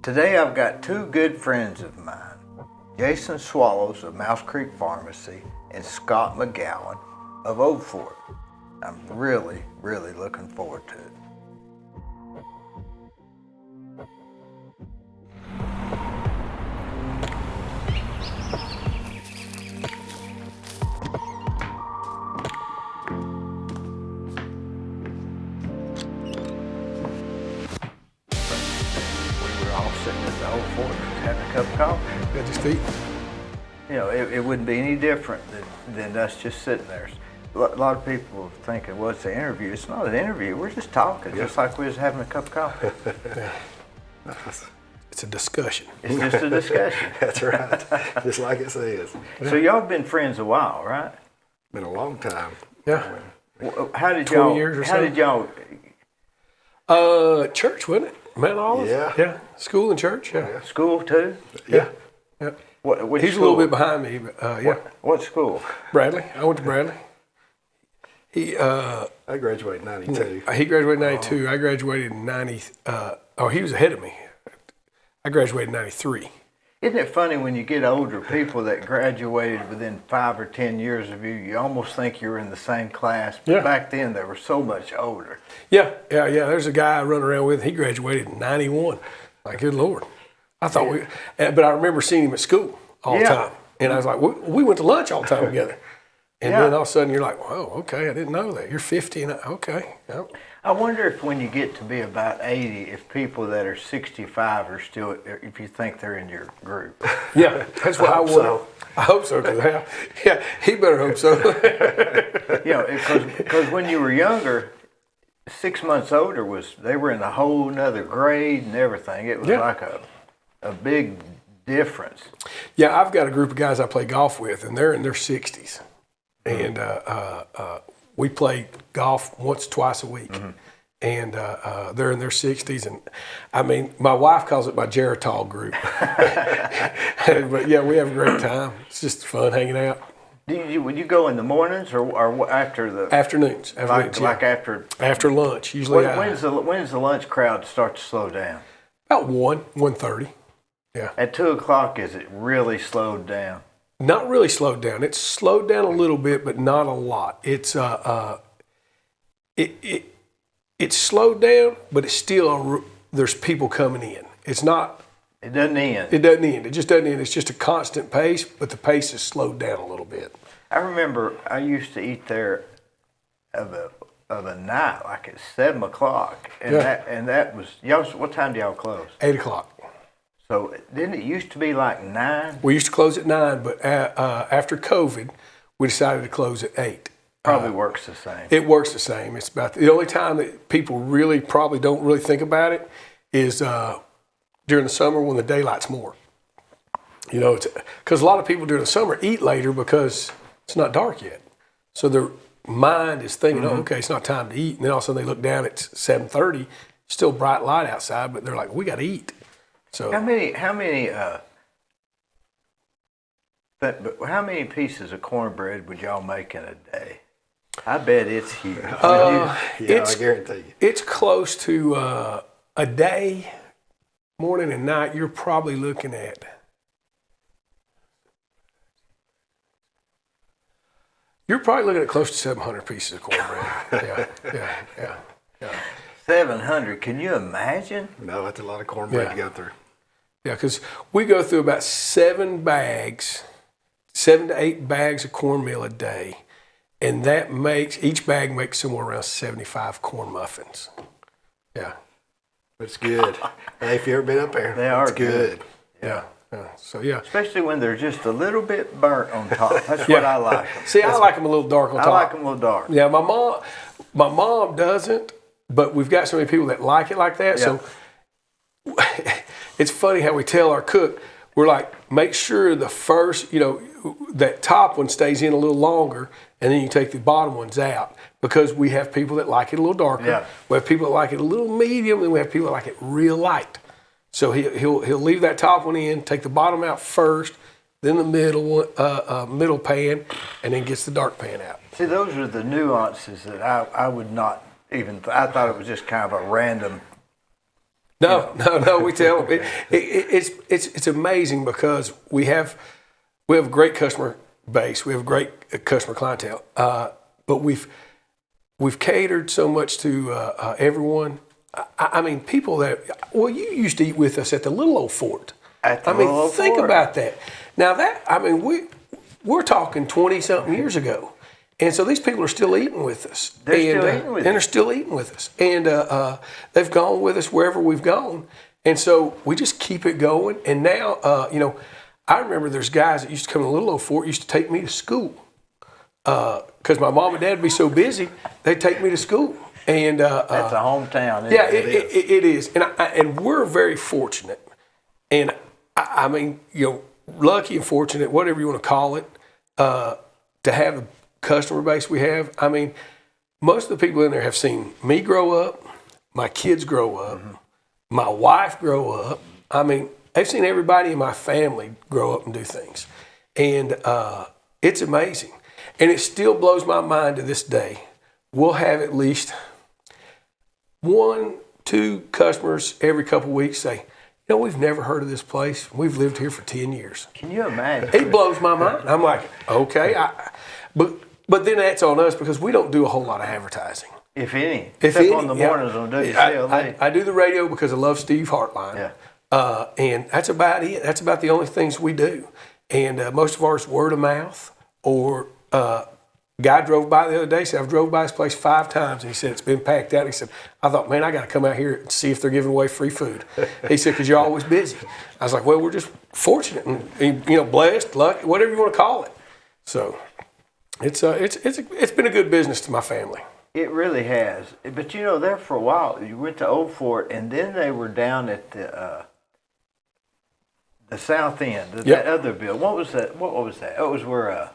Today I've got two good friends of mine, Jason Swallows of Mouse Creek Pharmacy and Scott McGowan of Old Fort. I'm really looking forward to it. Sitting at the Old Fort having a cup of coffee. Yeah, just eat. You know, it wouldn't be any different than us just sitting there. A lot of people are thinking, well, it's an interview. It's not an interview. We're just talking, just like we was having a cup of coffee. Yeah. It's a discussion. It's just a discussion. That's right. Just like it says. So y'all been friends a while, right? Been a long time. Yeah. How did 20 y'all? years or how so. did y'all? Church, wasn't it? Mount Olive? Yeah. Yeah. School and church, yeah. School too? Yeah. Yeah. Which He's school? a little bit behind me, but yeah. What school? Bradley. I went to Bradley. He I graduated in 92. he graduated in 92. I graduated in 90. He was ahead of me. I graduated in 93. Isn't it funny when you get older, people that graduated within 5 or 10 years of you, you almost think you're in the same class. But Yeah. back then, they were so much older. Yeah. There's a guy I run around with. He graduated in 91. Like, good Lord. I thought but I remember seeing him at school all the time. And I was like, we went to lunch all the time together. And then all of a sudden you're like, whoa, okay, I didn't know that. You're 50 and okay. Yep. I wonder if when you get to be about 80, if people that are 65 are still, if you think they're in your group. Yeah, that's what I want. so. I hope so, because he better hope so. You know, because when you were younger, 6 months older they were in a whole nother grade and everything. It was like a big difference. Yeah, I've got a group of guys I play golf with, and they're in their 60s. And we play golf once, twice a week. Mm-hmm. And they're in their 60s. And I mean, my wife calls it my Geritol group. But yeah, we have a great time. It's just fun hanging out. Would you go in the mornings or after the Afternoons. like after lunch? Usually. When's the lunch crowd start to slow down? About 1:30. Yeah. At 2 o'clock, is it really slowed down? Not really slowed down. It's slowed down a little bit, but not a lot. It's it's slowed down, but it's still there's people coming in. It's not. It doesn't end. It doesn't end. It just doesn't end. It's just a constant pace, but the pace is slowed down a little bit. I remember I used to eat there of a night, like at 7 o'clock, and that was y'all. What time do y'all close? 8 o'clock. So didn't it used to be like 9? We used to close at 9, but after COVID, we decided to close at 8. Probably works the same. It works the same. It's about the only time that people probably don't really think about it is during the summer when the daylight's more. You know, because a lot of people during the summer eat later because it's not dark yet. So their mind is thinking, oh, okay, it's not time to eat. And then all of a sudden they look down at 7:30, still bright light outside, but they're like, we got to eat. So how many pieces of cornbread would y'all make in a day? I bet it's huge. I guarantee you. It's close to a day, morning and night. You're probably looking at. You're probably looking at close to 700 pieces of cornbread. Yeah. 700. Can you imagine? No, that's a lot of cornbread to go through. Yeah, because we go through about 7 to 8 bags of cornmeal a day, and each bag makes somewhere around 75 corn muffins. Yeah. It's good. Hey, if you ever been up there, They are it's good. Yeah. So yeah. Especially when they're just a little bit burnt on top. That's what I like them. See, I like them a little dark on top. I like them a little dark. Yeah, my mom doesn't, but we've got so many people that like it like that. Yeah. So it's funny how we tell our cook, we're like, make sure the first, that top one stays in a little longer, and then you take the bottom ones out, because we have people that like it a little darker. Yeah. We have people that like it a little medium, and we have people that like it real light. So he'll leave that top one in, take the bottom out first, then the middle pan, and then gets the dark pan out. See, those are the nuances that I would not even. I thought it was just kind of a random No. We tell them it's amazing because we have a great customer base. We have a great customer clientele, but we've catered so much to everyone. I mean, people that you used to eat with us at the little old fort. Think about that. Now we're talking 20-something years ago. And so these people are still eating with us. They're still eating with us. And they've gone with us wherever we've gone. And so we just keep it going. And now, I remember there's guys that used to come to Little Old Fort, used to take me to school. Because my mom and dad would be so busy, they'd take me to school. And that's a hometown. It is. And we're very fortunate. And I mean, lucky and fortunate, whatever you want to call it, to have the customer base we have. I mean, most of the people in there have seen me grow up, my kids grow up, my wife grow up. I mean, they've seen everybody in my family grow up and do things. And it's amazing. And it still blows my mind to this day. We'll have at least 1-2 customers every couple of weeks say, we've never heard of this place. We've lived here for 10 years. Can you imagine? It blows my mind. I'm like, okay. But then that's on us because we don't do a whole lot of advertising. If any. Except on the mornings on WCLA. I do the radio because I love Steve Hartline. Yeah. And that's about it. That's about the only things we do. And most of ours word of mouth or guy drove by the other day, said, I've drove by this place 5 times. And he said, it's been packed out. He said, I thought, man, I got to come out here and see if they're giving away free food. He said, because you're always busy. I was like, well, we're just fortunate and blessed, lucky, whatever you want to call it. So it's been a good business to my family. It really has. But there for a while, you went to Old Fort, and then they were down at the south end, that other building. What was that? Oh, it was where...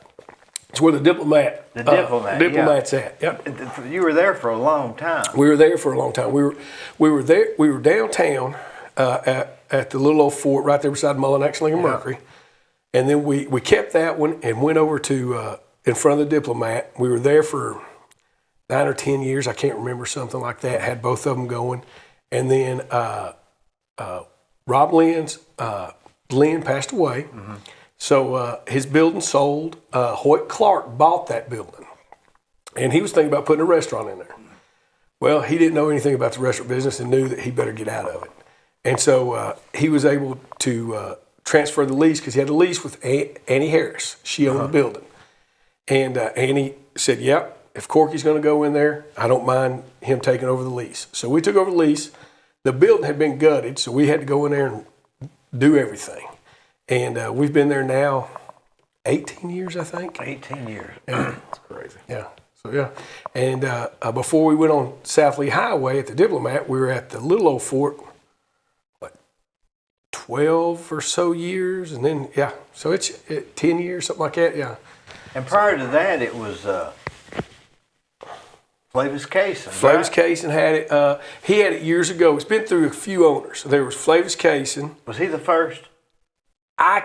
It's where the diplomat. Diplomat's at. Yep. You were there for a long time. We were there for a long time. We were there. We were downtown at the little old fort right there beside Mullinax and Mercury, and then we kept that one and went over to in front of the diplomat. We were there for 9 or 10 years. I can't remember, something like that. Had both of them going, and then Rob Lynn passed away. Mm-hmm. So his building sold. Hoyt Clark bought that building, and he was thinking about putting a restaurant in there. Well, he didn't know anything about the restaurant business and knew that he better get out of it. And so he was able to transfer the lease because he had a lease with Annie Harris. She owned the building. And Annie said, yep, if Corky's going to go in there, I don't mind him taking over the lease. So we took over the lease. The building had been gutted, so we had to go in there and do everything. And we've been there now 18 years, I think. 18 years. That's crazy. Yeah. So, yeah. And before we went on South Lee Highway at the Diplomat, we were at the Little Old Fort, 12 or so years. And then, so it's 10 years, something like that, yeah. And prior to that, it was Flavis Cason. Flavis Cason had it. He had it years ago. It's been through a few owners. There was Flavis Cason. Was he the first? I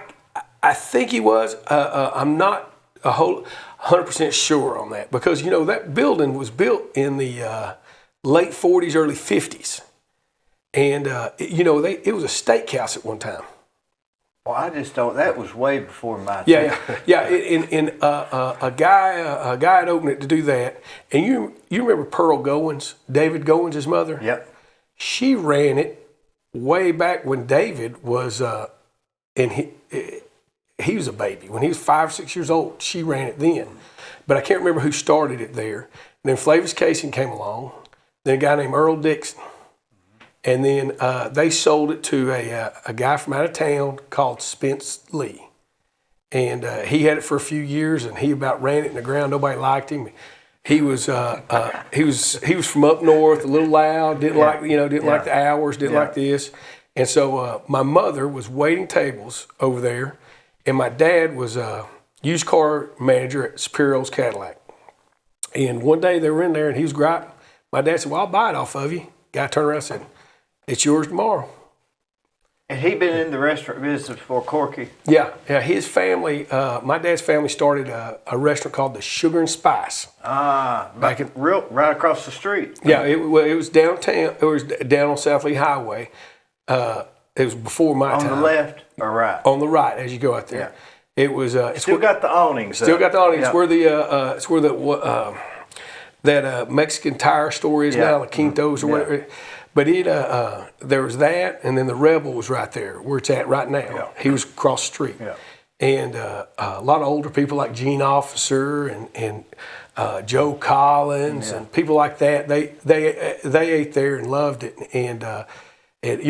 think he was. I'm not 100% sure on that because, that building was built in the late 40s, early 50s. And, it was a steakhouse at one time. Well, I just don't. That was way before my time. Yeah. And a guy had opened it to do that. And you remember Pearl Goins, David Goins' mother? Yep. She ran it way back when David was, and he was a baby. When he was 5 or 6 years old, she ran it then. But I can't remember who started it there. And then Flavis Cason came along. Then a guy named Earl Dixon. And then they sold it to a guy from out of town called Spence Lee. And he had it for a few years, and he about ran it in the ground. Nobody liked him. He was from up north, a little loud, didn't like the hours, didn't like this. And so my mother was waiting tables over there, and my dad was a used car manager at Superior's Cadillac. And one day they were in there, and he was griping. My dad said, well, I'll buy it off of you. Guy turned around and said, it's yours tomorrow. And he been in the restaurant business before Corky? Yeah. His family, my dad's family started a restaurant called the Sugar and Spice. Right across the street. Yeah, it was downtown. It was down on South Lee Highway. It was before my time. On the left or right? On the right as you go out there. Yeah. It was. Still got the awnings. Still got the awnings. Yeah. It's where that Mexican tire store is now, the Quintos or whatever. But there was that, and then the Rebel was right there, where it's at right now. Yeah. He was across the street. Yeah. And a lot of older people like Gene Officer and Joe Collins and people like that. They ate there and loved it. And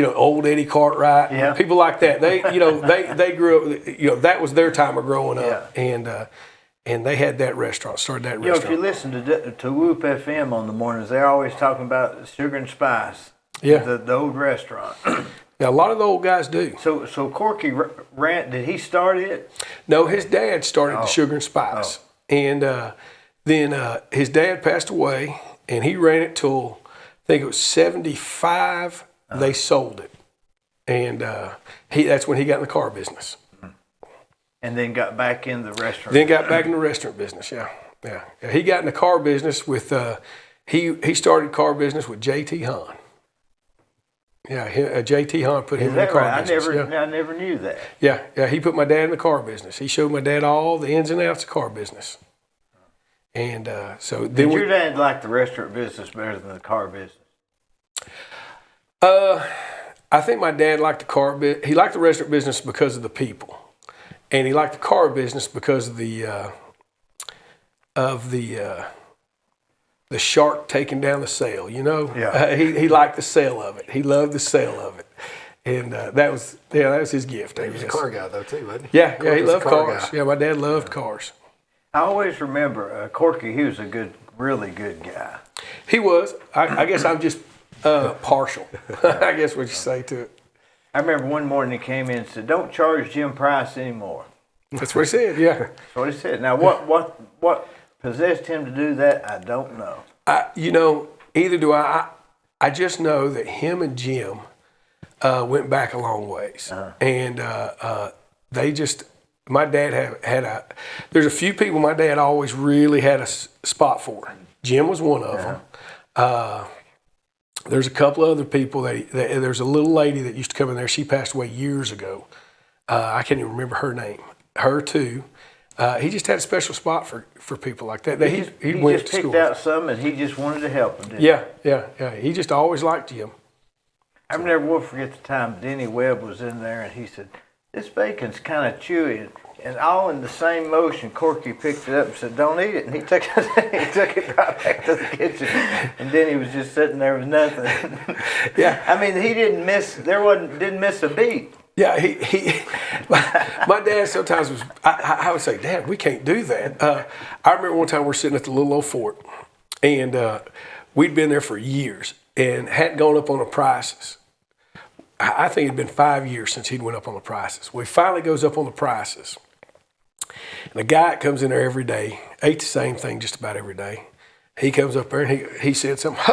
old Eddie Cartwright, people like that. They grew up. That was their time of growing up. Yeah. And they had that restaurant, started that restaurant. If you listen to Whoop FM on the mornings, they're always talking about Sugar and Spice, the old restaurant. Now, a lot of the old guys do. So Corky did he start it? No, his dad started the Sugar and Spice. And then his dad passed away, and he ran it till, I think it was 75, they sold it. And that's when he got in the car business. And then got back in the restaurant. Then got back in the restaurant business, yeah. He got in the car business with, he started car business with J.T. Hahn. Yeah, J.T. Hahn put him in the car business. I never knew that. Yeah, he put my dad in the car business. He showed my dad all the ins and outs of car business. And so then Did your dad like the restaurant business better than the car business? I think my dad liked the car business. He liked the restaurant business because of the people. And he liked the car business because of the shark taking down the sail. Yeah. He liked the sale of it. He loved the sale of it, and that was his gift. He was a car guy though too, wasn't he? Yeah, he loved cars. Yeah, my dad loved cars. I always remember Corky. He was a really good guy. He was. I guess I'm just partial. I guess what you say to it. I remember one morning he came in and said, "Don't charge Jim Price anymore." That's what he said. Yeah. That's what he said. Now, what possessed him to do that? I don't know. Either do I. I just know that him and Jim went back a long ways, and they just. My dad had There's a few people my dad always really had a spot for. Jim was one of them. There's a couple other people there's a little lady that used to come in there. She passed away years ago. I can't even remember her name. Her too. He just had a special spot for people like that. He went just to school. picked out some and he just wanted to help them. Didn't Yeah. He just always liked Jim. I never will forget the time Denny Webb was in there and he said, "This bacon's kind of chewy." And all in the same motion, Corky picked it up and said, "Don't eat it." And he took it right back to the kitchen. And then he was just sitting there with nothing. Yeah. I mean, he didn't miss a beat. Yeah, my dad sometimes was, I would say, "Dad, we can't do that." I remember one time we're sitting at the little old fort, and we'd been there for years and hadn't gone up on the prices. I think it'd been 5 years since he'd went up on the prices. Well, he finally goes up on the prices. And the guy that comes in there every day, ate the same thing just about every day. He comes up there and he said something,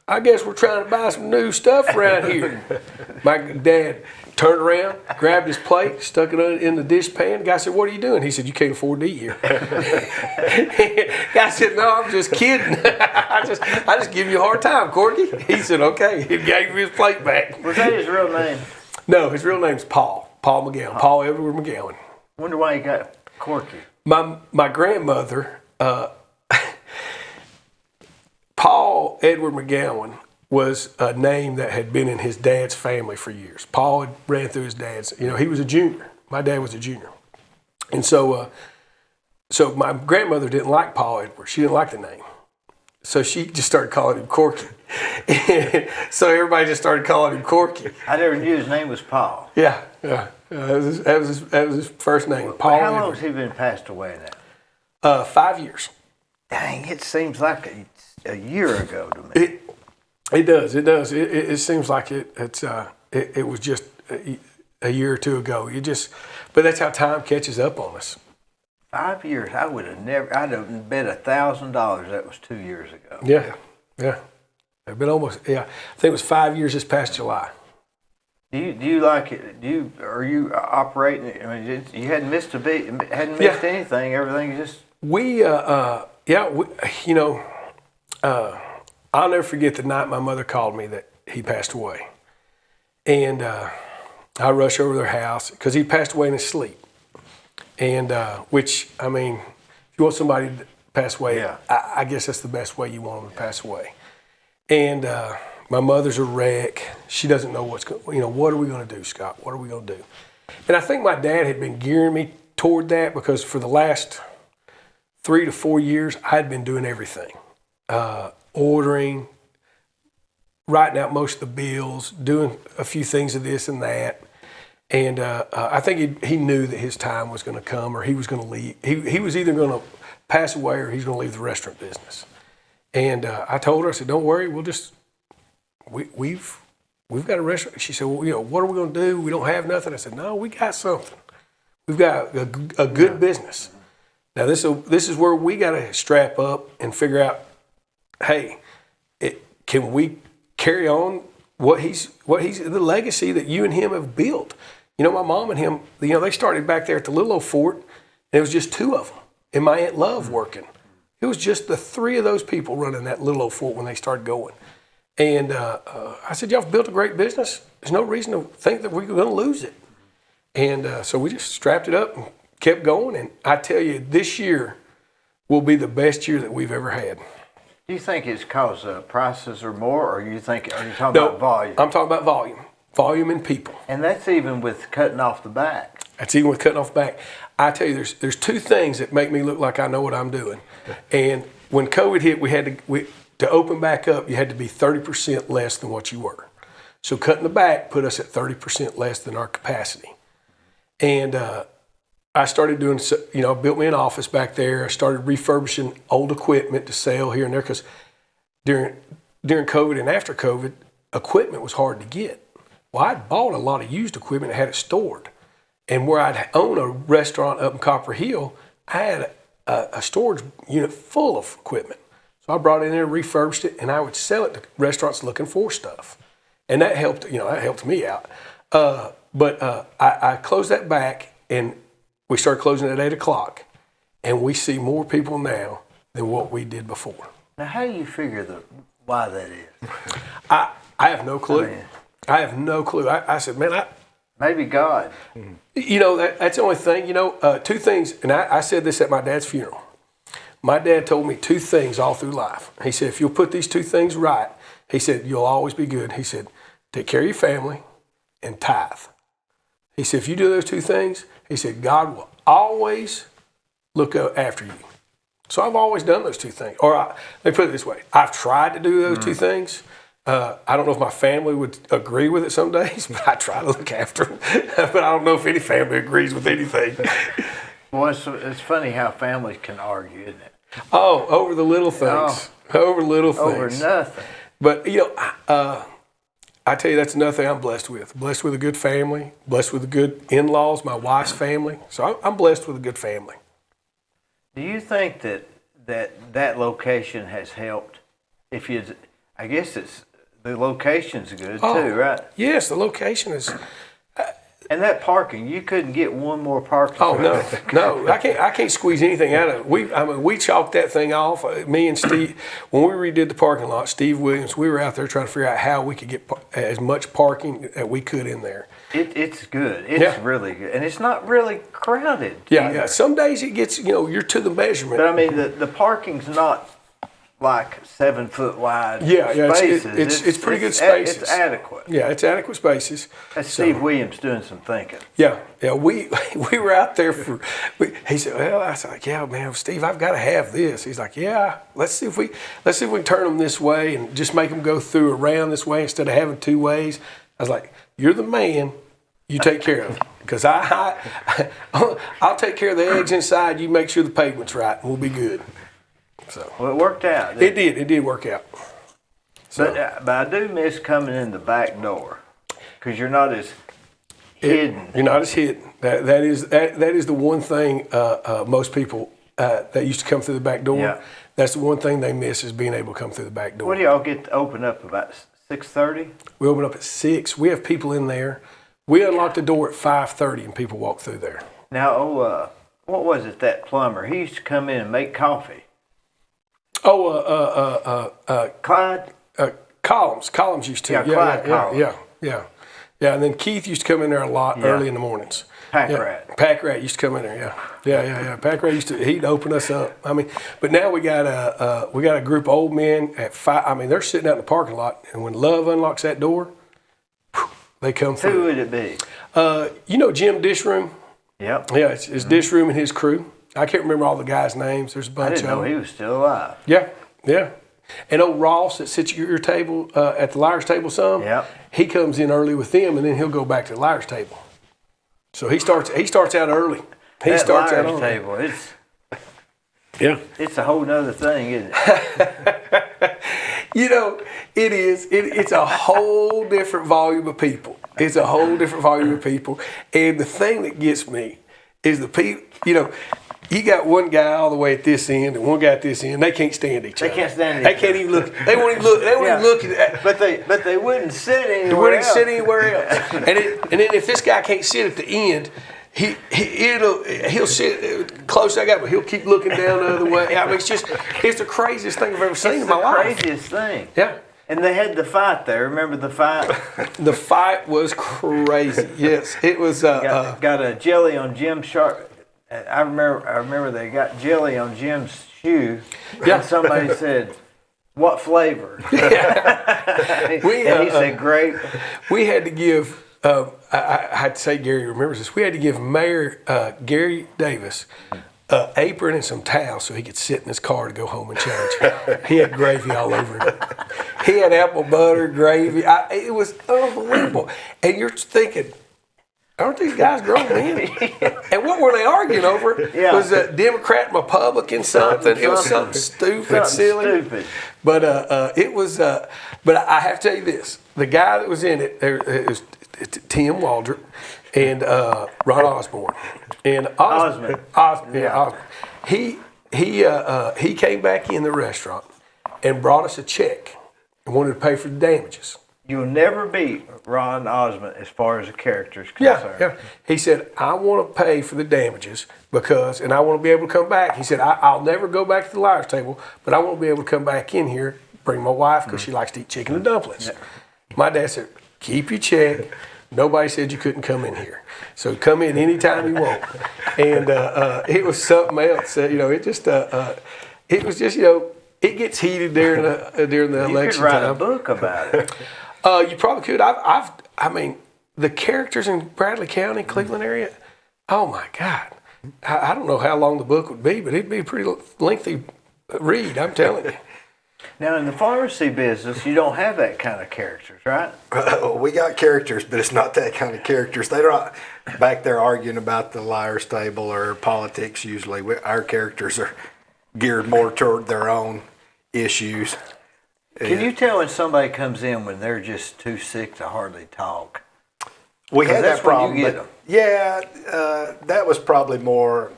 "I guess we're trying to buy some new stuff around here." My dad turned around, grabbed his plate, stuck it in the dish pan. The guy said, "What are you doing?" He said, "You can't afford to eat here." Guy said, "No, I'm just kidding. I just give you a hard time, Corky." He said, "Okay." He gave me his plate back. Was that his real name? No, his real name's Paul McGowan. Paul Edward McGowan. Wonder why he got Corky. My grandmother, Paul Edward McGowan, was a name that had been in his dad's family for years. Paul had ran through his dad's. He was a junior. My dad was a junior, and so my grandmother didn't like Paul Edward. She didn't like the name, so she just started calling him Corky. So everybody just started calling him Corky. I never knew his name was Paul. Yeah. That was his first name, Paul. How long Edward. has he been passed away now? 5 years. Dang, it seems like a year ago to me. It does. It seems like it was just a year or two ago. But that's how time catches up on us. 5 years. I'd have bet $1,000 that was 2 years ago. Yeah. It's been almost, I think it was 5 years this past July. Do you like it? Are you operating? I mean, you hadn't missed a beat, hadn't missed anything. Everything just. I'll never forget the night my mother called me that he passed away, and I rushed over to their house because he passed away in his sleep, and which I mean, if you want somebody to pass away, I guess that's the best way you want them to pass away, and. My mother's a wreck. She doesn't know what are we going to do, Scott? What are we going to do? And I think my dad had been gearing me toward that because for the last 3 to 4 years, I had been doing everything. Ordering, writing out most of the bills, doing a few things of this and that. And I think he knew that his time was going to come or he was going to leave. He was either going to pass away or he's going to leave the restaurant business. And I told her, I said, don't worry, we'll just... We've got a restaurant. She said, well, what are we going to do? We don't have nothing. I said, no, we got something. We've got a good business. Now this is where we got to strap up and figure out, hey, can we carry on what he's the legacy that you and him have built? My mom and him, they started back there at the little old fort, and it was just 2 of them, and my Aunt Love working. It was just the 3 of those people running that little old fort when they started going. And I said, y'all have built a great business. There's no reason to think that we're going to lose it. And so we just strapped it up and kept going. And I tell you, this year will be the best year that we've ever had. Do you think it's because prices are more, or are you talking about volume? I'm talking about volume and people. And that's even with cutting off the back. That's even with cutting off the back. I tell you, there's 2 things that make me look like I know what I'm doing. And when COVID hit, we had to open back up, you had to be 30% less than what you were. So cutting the back put us at 30% less than our capacity. And I started doing, built me an office back there. I started refurbishing old equipment to sell here and there because during COVID and after COVID, equipment was hard to get. Well, I'd bought a lot of used equipment and had it stored. And where I'd own a restaurant up in Copper Hill, I had a storage unit full of equipment. So I brought it in there, refurbished it, and I would sell it to restaurants looking for stuff. And that helped, me out. But I closed that back, and we started closing at 8 o'clock. And we see more people now than what we did before. Now, how do you figure why that is? I have no clue. I have no clue. I said, man, maybe God. That's the only thing. 2 things, and I said this at my dad's funeral. My dad told me 2 things all through life. He said, if you'll put these 2 things right, he said, you'll always be good. He said, take care of your family and tithe. He said, if you do those 2 things, he said, God will always look after you. So I've always done those 2 things. Or let me put it this way. I've tried to do those 2 things. I don't know if my family would agree with it some days, but I try to look after them. But I don't know if any family agrees with anything. Well, it's funny how families can argue, isn't it? Oh, over the little things. Over little things. Over nothing. But, I tell you, that's another thing I'm blessed with. Blessed with a good family, blessed with a good in-laws, my wife's family. So I'm blessed with a good family. Do you think that location has helped? I guess the location's good too, right? Yes, the location is... And that parking, you couldn't get one more parking. Oh no, I can't squeeze anything out of it. We chalked that thing off. Me and Steve, when we redid the parking lot, Steve Williams, we were out there trying to figure out how we could get as much parking that we could in there. It's good. It's really good, and it's not really crowded. Yeah. Some days it gets, you're to the measurement. But I mean, the parking's not like 7 foot wide spaces. It's pretty good spaces. It's adequate. Yeah, it's adequate spaces. That's Steve Williams doing some thinking. Yeah. We were out there he said, well, I was like, yeah, man, Steve, I've got to have this. He's like, yeah, let's see if we can turn them this way and just make them go through around this way instead of having 2 ways. I was like, you're the man. You take care of it. Because I'll take care of the eggs inside. You make sure the pavement's right, and we'll be good. So well, it worked out. It did work out. So, but I do miss coming in the back door because you're not as hidden. You're not as hidden. That is the one thing most people that used to come through the back door. Yeah. That's the one thing they miss is being able to come through the back door. What do y'all get to open up about 6:30? We open up at 6. We have people in there. We unlock the door at 5:30 and people walk through there. Now, what was it, that plumber? He used to come in and make coffee. Clyde? Collins used to. Yeah, Clyde Collins. Yeah, and then Keith used to come in there a lot early in the mornings. Pack Rat. Pack Rat used to come in there, yeah. Pack Rat he'd open us up. I mean, but now we got a group of old men at 5. I mean, they're sitting out in the parking lot, and when Love unlocks that door, they come through. Who would it be? You know Jim Dishroom? Yep. Yeah, it's Dishroom and his crew. I can't remember all the guys' names. There's a bunch I didn't know of them. he was still alive. Yeah. And old Ross that sits at your table, at the liar's table some, he comes in early with them, and then he'll go back to the liar's table. So he starts out early. That liar's table, it's a whole nother thing, isn't it? You know, it is. It's a whole different volume of people. It's a whole different volume of people. And the thing that gets me is the people, you know, you got one guy all the way at this end and one guy at this end. They can't stand each other. They can't stand each other. They can't even look. They won't even look. They won't even look at. But they wouldn't sit anywhere. They wouldn't sit anywhere else. And then if this guy can't sit at the end, he'll sit close to that guy, but he'll keep looking down the other way. I mean, it's the craziest thing I've ever seen in my life. It's the craziest thing. Yeah. And they had the fight there. Remember the fight? The fight was crazy. Yes, it was. Got a jelly on Jim's shark. I remember they got jelly on Jim's shoe. Yeah. And somebody said, "What flavor?" Yeah. And he said, "Grape." We had to give. I had to say, Gary remembers this. We had to give Mayor Gary Davis an apron and some towels so he could sit in his car to go home and change. He had gravy all over him. He had apple butter, gravy. It was unbelievable. And you're thinking, aren't these guys grown men? And what were they arguing over? Was a Democrat and Republican something? It was something stupid, silly. But it was. But I have to tell you this: the guy that was in it, it was Tim Waldrop and Ron Osborne. And Osmond. He came back in the restaurant and brought us a check and wanted to pay for the damages. You'll never beat Ron Osmond as far as the character is concerned. Yeah. He said, I want to pay for the damages and I want to be able to come back. He said, I'll never go back to the liar's table, but I want to be able to come back in here, bring my wife because she likes to eat chicken and dumplings. Yeah. My dad said, keep your check. Nobody said you couldn't come in here. So come in anytime you want. And it was something else. It was just, it gets heated during the election time. You could write a book about it. You probably could. I mean, the characters in Bradley County, Cleveland area, oh my God. I don't know how long the book would be, but it'd be a pretty lengthy read, I'm telling you. Now, in the pharmacy business, you don't have that kind of characters, right? We got characters, but it's not that kind of characters. They're not back there arguing about the liar's table or politics usually. Our characters are geared more toward their own issues. Can you tell when somebody comes in when they're just too sick to hardly talk? We had that problem. When you get them. Yeah, that was probably more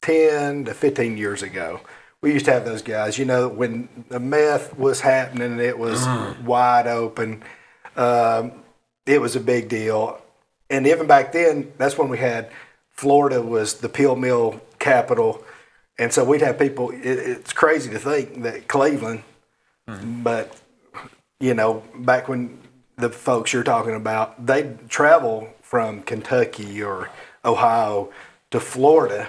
10 to 15 years ago. We used to have those guys, when the meth was happening and it was wide open, it was a big deal. And even back then, that's when we had Florida was the pill mill capital. And so we'd have people, it's crazy to think that Cleveland, but, back when the folks you're talking about, they'd travel from Kentucky or Ohio to Florida,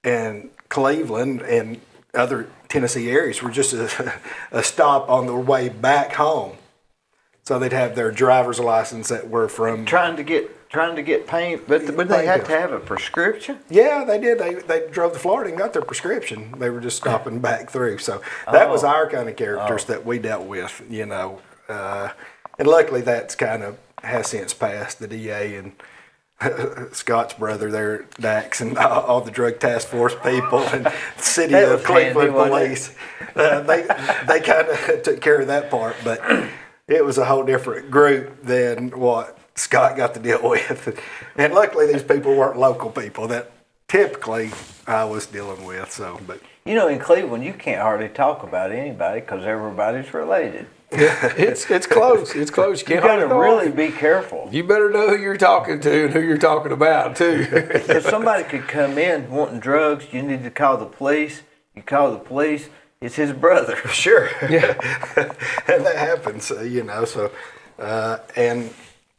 and Cleveland and other Tennessee areas were just a stop on their way back home. So they'd have their driver's license that were from trying to get pain, but would they have to have a prescription? Yeah, they did. They drove to Florida and got their prescription. They were just stopping back through. So that was our kind of characters that we dealt with, and luckily that's kind of has since passed. The DA and Scott's brother there, Dax, and all the drug task force people and city of Cleveland police. They kind of took care of that part, but it was a whole different group than what Scott got to deal with. And luckily these people weren't local people that typically I was dealing with. So, but in Cleveland you can't hardly talk about anybody because everybody's related. It's close. It's close. You You can't got to hold it really off. be careful. You better know who you're talking to and who you're talking about too. If somebody could come in wanting drugs, you need to call the police. You call the police, it's his brother. Sure. Yeah. And that happens, you know. So, and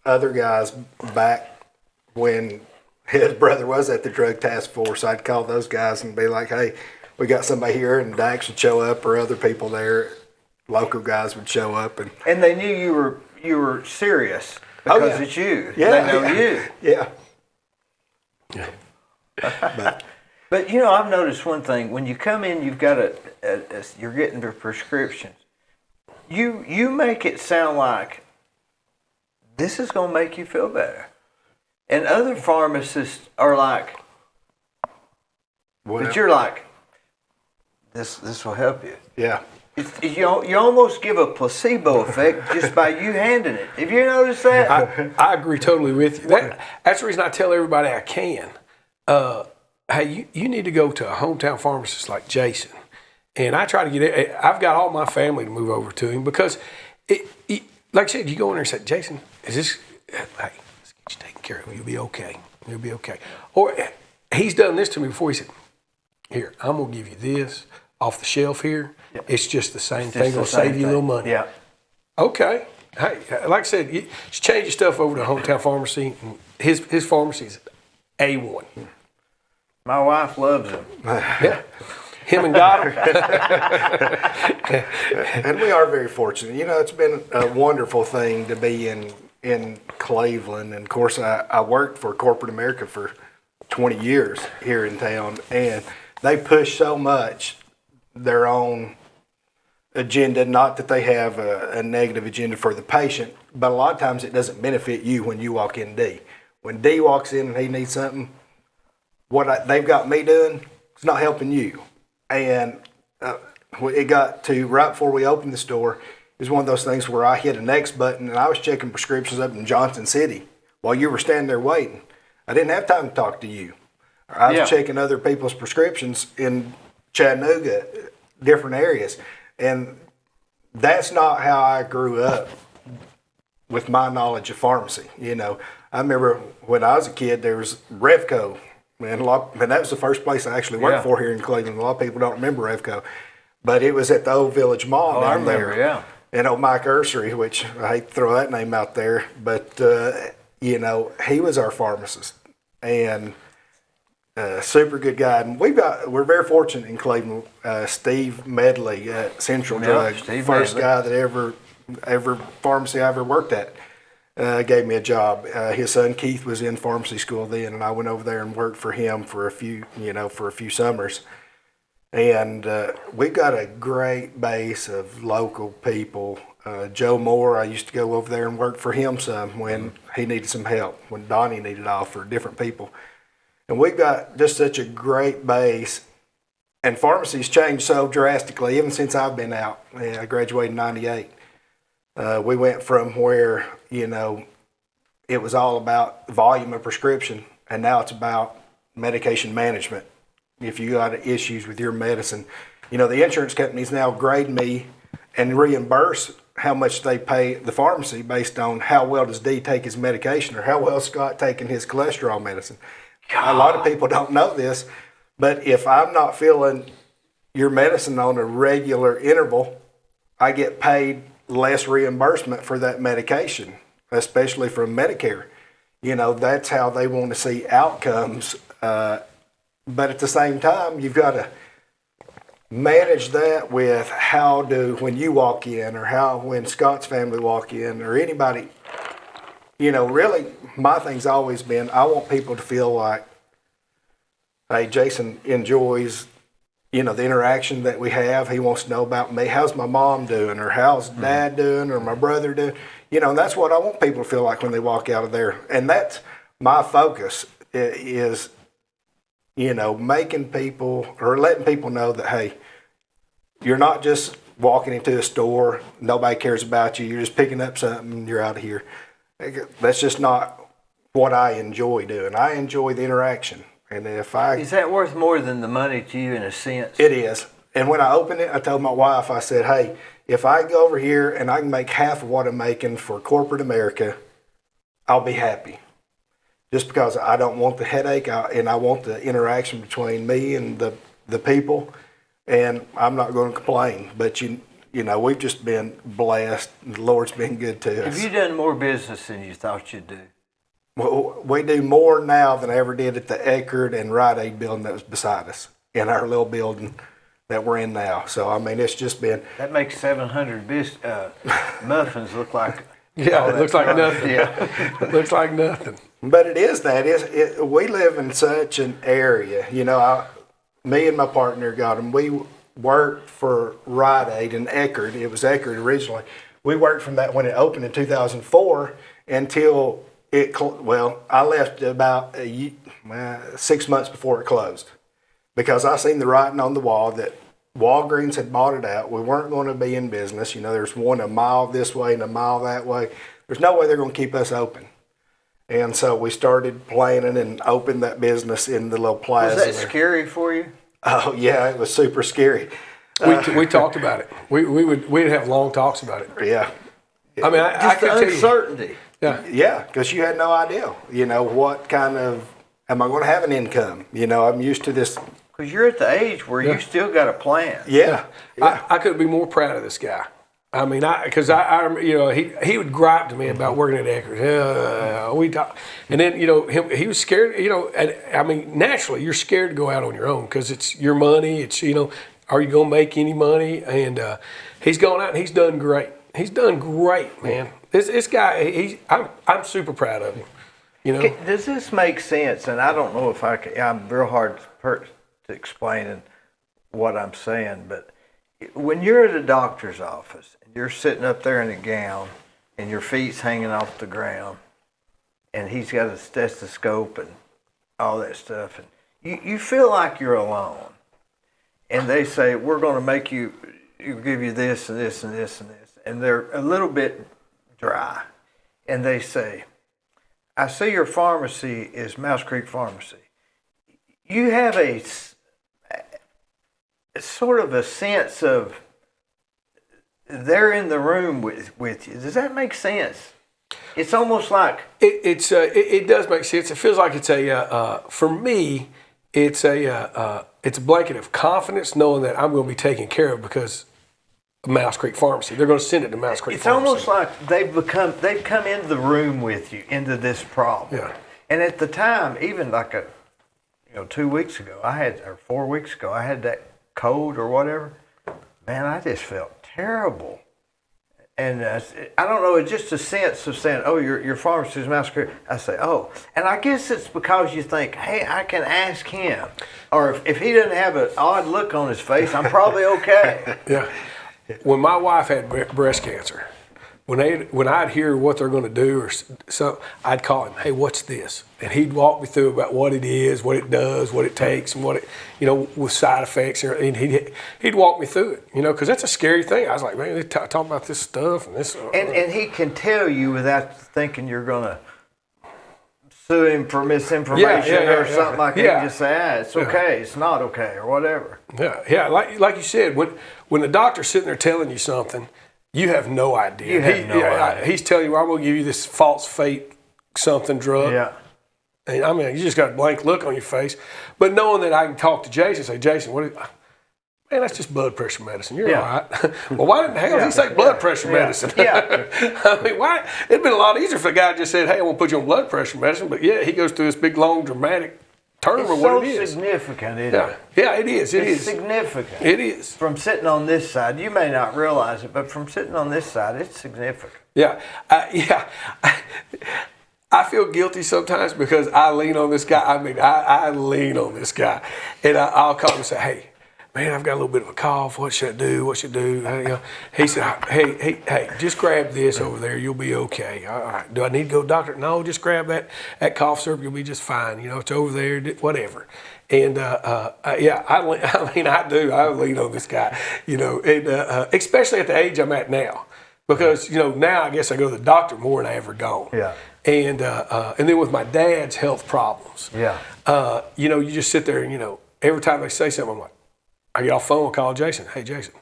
other guys back when his brother was at the drug task force, I'd call those guys and be like, "Hey, we got somebody here," and Dax would show up, or other people there, local guys would show up, And they knew you were serious because it's you. Yeah, They know you. Yeah. But you know, I've noticed one thing. When you come in, you've got you're getting the prescriptions. You make it sound like this is going to make you feel better. And other pharmacists are like, but you're like, this will help you. Yeah. You almost give a placebo effect just by you handing it. Have you noticed that? I agree totally with you. That's the reason I tell everybody I can. Hey, you need to go to a hometown pharmacist like Jason. And I try to get it. I've got all my family to move over to him because, like I said, you go in there and say, Jason, is this, hey, let's get you taken care of. You'll be okay. You'll be okay. Or he's done this to me before. He said, here, I'm going to give you this off the shelf here. Yep. It's just the same thing. It'll save you a little money. Yeah. Okay. Hey, like I said, you just change your stuff over to a hometown pharmacy. And his pharmacy is A1. My wife loves him. Yeah. Him and God. And we are very fortunate. You know, it's been a wonderful thing to be in Cleveland. And of course, I worked for corporate America for 20 years here in town, and they push so much their own agenda. Not that they have a negative agenda for the patient, but a lot of times it doesn't benefit you when you walk in Dee. When Dee walks in and he needs something, they've got me doing, it's not helping you. And it got to right before we opened the store, it was one of those things where I hit a next button and I was checking prescriptions up in Johnson City while you were standing there waiting. I didn't have time to talk to you. I was checking other people's prescriptions in Chattanooga, different areas. And that's not how I grew up with my knowledge of pharmacy. You know, I remember when I was a kid, there was Revco. And that was the first place I actually worked for here in Cleveland. A lot of people don't remember Revco. But it was at the Old Village Mall down there. Yeah. And old Mike Ursery, which I hate to throw that name out there, but, you know, he was our pharmacist. And super good guy. And we're very fortunate in Cleveland. Steve Medley at Central Drug, first guy that ever pharmacy I ever worked at, gave me a job. His son Keith was in pharmacy school then, and I went over there and worked for him for a few summers. And we've got a great base of local people. Joe Moore, I used to go over there and work for him some when he needed some help, when Donnie needed off, for different people. And we've got just such a great base. And pharmacy's changed so drastically, even since I've been out. I graduated in 98. We went from where, you know, it was all about volume of prescription, and now it's about medication management. If you got issues with your medicine, you know, the insurance companies now grade me and reimburse how much they pay the pharmacy based on how well does Dee take his medication or how well is Scott taking his cholesterol medicine. God. A lot of people don't know this, but if I'm not filling your medicine on a regular interval, I get paid less reimbursement for that medication, especially from Medicare. You know, that's how they want to see outcomes. But at the same time, you've got to manage that with when you walk in, or when Scott's family walk in, or anybody, you know, really my thing's always been, I want people to feel like, hey, Jason enjoys, you know, the interaction that we have. He wants to know about me. How's my mom doing? Or how's dad doing? Or my brother doing? You know, and that's what I want people to feel like when they walk out of there. And that's my focus is, you know, making people or letting people know that, hey, you're not just walking into a store, nobody cares about you, you're just picking up something and you're out of here. That's just not what I enjoy doing. I enjoy the interaction. And Is that worth more than the money to you in a sense? It is. And when I opened it, I told my wife, I said, hey, if I go over here and I can make half of what I'm making for corporate America, I'll be happy. Just because I don't want the headache and I want the interaction between me and the people. And I'm not going to complain. But, you know, we've just been blessed. The Lord's been good to us. Have you done more business than you thought you'd do? Well, we do more now than I ever did at the Eckerd and Rite Aid building that was beside us in our little building that we're in now. So, I mean, it's just been... That makes 700 muffins look like... Yeah, it looks like nothing. Yeah. It looks like nothing. But it is that. We live in such an area. You know, me and my partner got them. We worked for Rite Aid in Eckerd. It was Eckerd originally. We worked from that when it opened in 2004 until I left about 6 months before it closed because I seen the writing on the wall that Walgreens had bought it out. We weren't going to be in business. You know, there's one a mile this way and a mile that way. There's no way they're going to keep us open. And so we started planning and opened that business in the little plaza. Was that scary for you? Oh, yeah, it was super scary. We talked about it. We'd have long talks about it. Yeah. I mean, I could tell you. Uncertainty. Yeah. Yeah, because you had no idea, you know, what kind of, am I going to have an income? You know, I'm used to this. Because you're at the age where you still got a plan. Yeah. I couldn't be more proud of this guy. I mean, because you know, he would gripe to me about working at Eckerd. We talk, and then you know he was scared. You know, and I mean, naturally, you're scared to go out on your own because it's your money. It's you know, are you gonna make any money? And he's gone out and he's done great. He's done great, man. This guy, I'm super proud of him. You know, Does this make sense? And I don't know if I can. I'm real hard to explain what I'm saying, but when you're at a doctor's office and you're sitting up there in a gown and your feet's hanging off the ground and he's got a stethoscope and all that stuff, and you feel like you're alone. And they say, we're going to make you give you this and this and this and this. And they're a little bit dry. And they say, I see your pharmacy is Mouse Creek Pharmacy. You have a sort of a sense of they're in the room with you. Does that make sense? It's almost like it does make sense. It feels like it's for me, it's a blanket of confidence knowing that I'm going to be taken care of because of Mouse Creek Pharmacy. They're going to send it to Mouse Creek Pharmacy. It's almost like they've come into the room with you into this problem. Yeah. And at the time, even like 2 weeks ago, or 4 weeks ago, I had that cold or whatever. Man, I just felt terrible. And I don't know, it's just a sense of saying, oh, your pharmacist is Mouse Creek. I say, oh. And I guess it's because you think, hey, I can ask him. Or if he doesn't have an odd look on his face, I'm probably okay. Yeah. When my wife had breast cancer, when I'd hear what they're going to do or so, I'd call him, hey, what's this? And he'd walk me through about what it is, what it does, what it takes, and what it, with side effects. And he'd walk me through it, because that's a scary thing. I was like, man, they talk about this stuff and this. And he can tell you without thinking you're going to sue him for misinformation or something like that. You just say, it's okay, it's not okay, or whatever. Yeah. Like you said, when the doctor's sitting there telling you something, you have no idea. You have no idea. He's telling you, I'm going to give you this false fake something drug. Yeah. And I mean, you just got a blank look on your face. But knowing that I can talk to Jason and say, Jason, man, that's just blood pressure medicine. You're all right. Well, why didn't the hell did he say blood pressure medicine? Yeah. I mean, why? It'd been a lot easier if the guy just said, hey, I want to put you on blood pressure medicine. But yeah, he goes through this big, long, dramatic term of what it is. It's so significant, isn't it? Yeah, it is. It's significant. It is. From sitting on this side, you may not realize it, but from sitting on this side, it's significant. Yeah. I feel guilty sometimes because I lean on this guy. I mean, I lean on this guy. And I'll call him and say, hey, man, I've got a little bit of a cough. What should I do? What should I do? He said, hey, just grab this over there. You'll be okay. All right. Do I need to go to the doctor? No, just grab that cough syrup. You'll be just fine. It's over there, whatever. And, I do. I lean on this guy, and especially at the age I'm at now. Because, now I guess I go to the doctor more than I ever gone. Yeah. And then with my dad's health problems, yeah, you just sit there and, every time they say something, I'm like, I get off the phone and call Jason. Hey, Jason,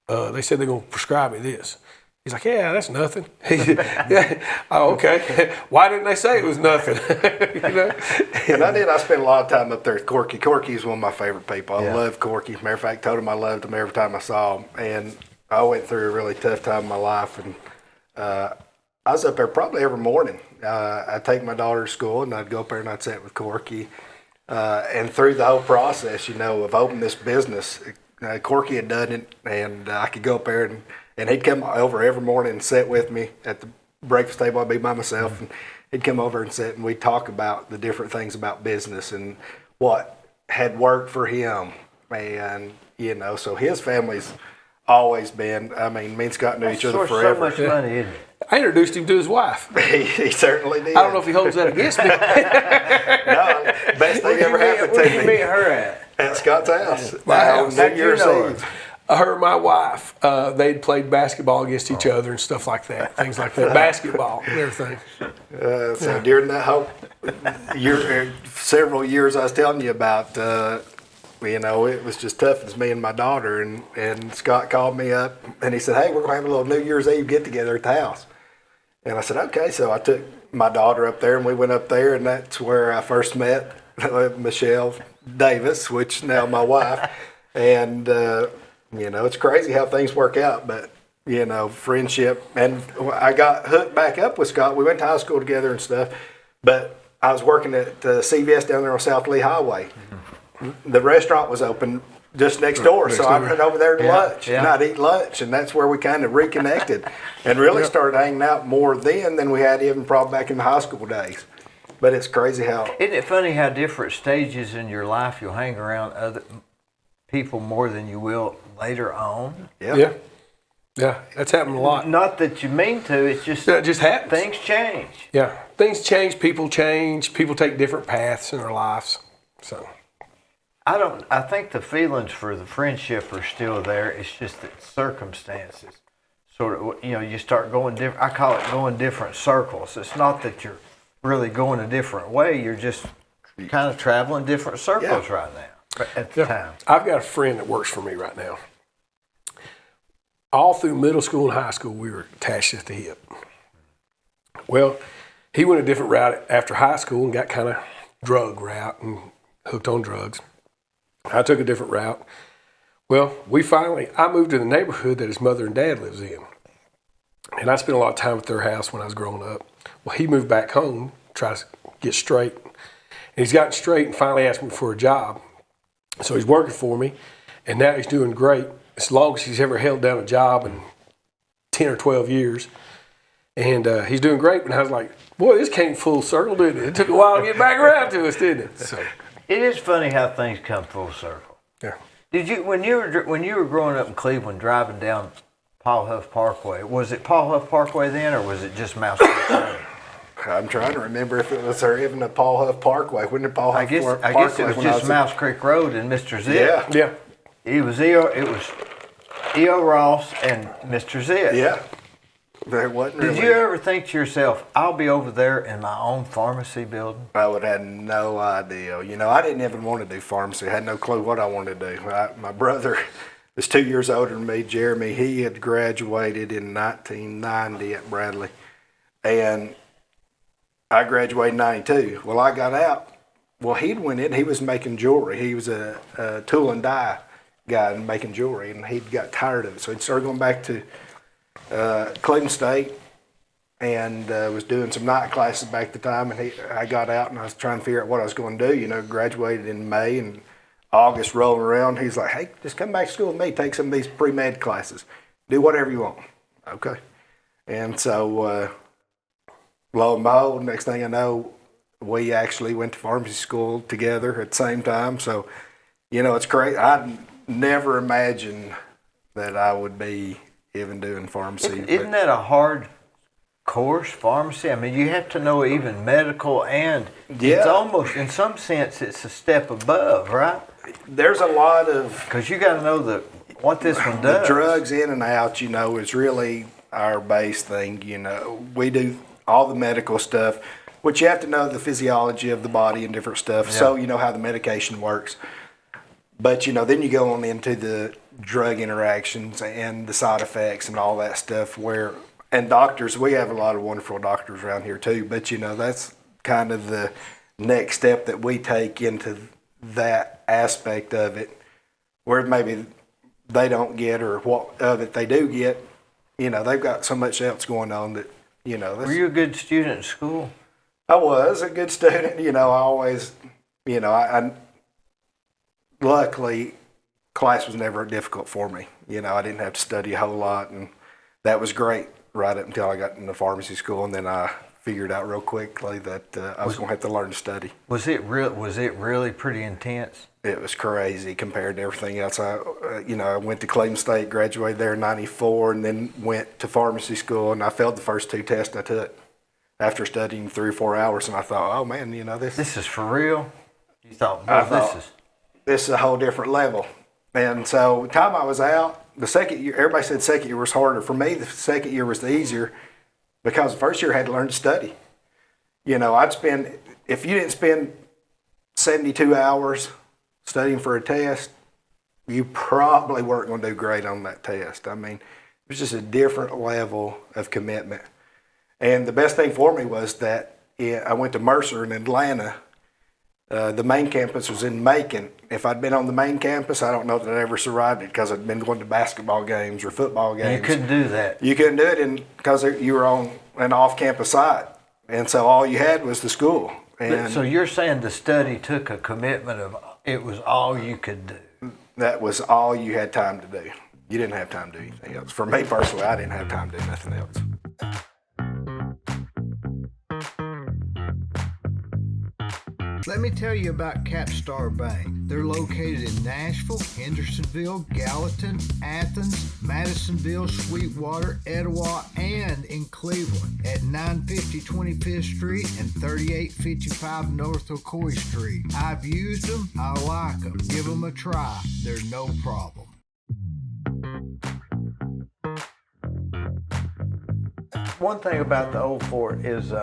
they said they're going to prescribe me this. He's like, yeah, that's nothing. Yeah. Oh, okay. Why didn't they say it was nothing? You know? And I spent a lot of time up there with Corky. Corky's one of my favorite people. I love Corky. Matter of fact, told him I loved him every time I saw him. And I went through a really tough time in my life. And I was up there probably every morning. I'd take my daughter to school, and I'd go up there and I'd sit with Corky. And through the whole process, you know, of opening this business, Corky had done it, and I could go up there and he'd come over every morning and sit with me at the breakfast table. I'd be by myself, and he'd come over and sit, and we'd talk about the different things about business and what had worked for him. And, you know, so his family's always been, I mean, me and Scott knew each other forever. So much money, isn't it? I introduced him to his wife. He certainly did. I don't know if he holds that against me. No, best thing ever happened Where'd to you me. meet her at? At Scott's house. My house. New Year's Eve. Her and my wife, they'd played basketball against each other and stuff like that, things like that, basketball and everything. So during that whole several years I was telling you about, you know, it was just tough as me and my daughter. And Scott called me up and he said, hey, we're going to have a little New Year's Eve get together at the house. And I said, okay. So I took my daughter up there and we went up there, and that's where I first met Michelle Davis, which now my wife. And, you know, it's crazy how things work out, but, you know, friendship. And I got hooked back up with Scott. We went to high school together and stuff, but I was working at CVS down there on South Lee Highway. Mm-hmm. The restaurant was open just next door, so I went over there to lunch, and I'd eat lunch, and that's where we kind of reconnected and really started hanging out more then than we had even probably back in the high school days. But it's crazy how... Isn't it funny how different stages in your life you'll hang around other people more than you will later on? Yeah, that's happened a lot. Not that you mean to, it's just... It just happens. Things change. Yeah, things change, people take different paths in their lives, so... I think the feelings for the friendship are still there. It's just that circumstances sort of, you know, you start going different. I call it going different circles. It's not that you're really going a different way. You're just kind of traveling different circles right now at the time. I've got a friend that works for me right now. All through middle school and high school, we were attached at the hip. Well, he went a different route after high school and got kind of drug route and hooked on drugs. I took a different route. Well, I moved to the neighborhood that his mother and dad lives in. And I spent a lot of time at their house when I was growing up. Well, he moved back home, tries to get straight. And he's gotten straight and finally asked me for a job. So he's working for me, and now he's doing great, as long as he's ever held down a job in 10 or 12 years. And he's doing great. And I was like, boy, this came full circle, didn't it? It took a while to get back around to us, didn't it? So. It is funny how things come full circle. Yeah. Did you when you were growing up in Cleveland, driving down Paul Huff Parkway? Was it Paul Huff Parkway then, or was it just Mouse Creek Road? I'm trying to remember if it was even a Paul Huff Parkway. When did Paul Huff Parkway? I guess it was just Mouse Creek Road and Mr. Zip. Yeah. It was E.O. Ross and Mr. Zip. Yeah. There wasn't really. Did you ever think to yourself, I'll be over there in my own pharmacy building? I would have had no idea. You know, I didn't even want to do pharmacy. I had no clue what I wanted to do. My brother was 2 years older than me, Jeremy. He had graduated in 1990 at Bradley. And I graduated in 92. Well, I got out. Well, he'd went in. He was making jewelry. He was a tool and die guy and making jewelry, and he got tired of it. So he started going back to Cleveland State and was doing some night classes back at the time. And I got out and I was trying to figure out what I was going to do. You know, graduated in May and August rolling around. He's like, hey, just come back to school with me. Take some of these pre-med classes. Do whatever you want. Okay. And so lo and behold, next thing I know, we actually went to pharmacy school together at the same time. So, you know, it's great. I never imagined that I would be even doing pharmacy. Isn't that a hard course, pharmacy? I mean, you have to know even medical, and it's almost, in some sense, it's a step above, right? There's a lot of... Because you got to know what this one does. The drugs in and out, you know, is really our base thing, you know. We do all the medical stuff, which you have to know the physiology of the body and different stuff, so you know how the medication works. But, then you go on into the drug interactions and the side effects and all that stuff and doctors, we have a lot of wonderful doctors around here too, but, that's kind of the next step that we take into that aspect of it, where maybe they don't get, or what of it they do get. They've got so much else going on that, Were you a good student at school? I was a good student. I always, I luckily, class was never difficult for me. I didn't have to study a whole lot, and that was great right up until I got into pharmacy school, and then I figured out real quickly that I was going to have to learn to study. Was it really pretty intense? It was crazy compared to everything else. I went to Cleveland State, graduated there in '94, and then went to pharmacy school, and I failed the first 2 tests I took after studying 3 or 4 hours, and I thought, oh man, this is for real? You thought, this is a whole different level. And so the time I was out, the second year, everybody said second year was harder. For me, the second year was the easier, because the first year I had to learn to study. If you didn't spend 72 hours studying for a test, you probably weren't going to do great on that test. I mean, it was just a different level of commitment. And the best thing for me was that I went to Mercer in Atlanta. The main campus was in Macon. If I'd been on the main campus, I don't know that I'd ever survived it, because I'd been going to basketball games or football games. You couldn't do that. You couldn't do it because you were on an off-campus site. And so all you had was the school. And so you're saying the study took a commitment of it was all you could do? That was all you had time to do. You didn't have time to do anything else. For me personally, I didn't have time to do nothing else. Let me tell you about Capstar Bank. They're located in Nashville, Hendersonville, Gallatin, Athens, Madisonville, Sweetwater, Etowah, and in Cleveland at 950 25th Street and 3855 North Ocoee Street. I've used them. I like them. Give them a try. They're no problem. One thing about the Old Fort is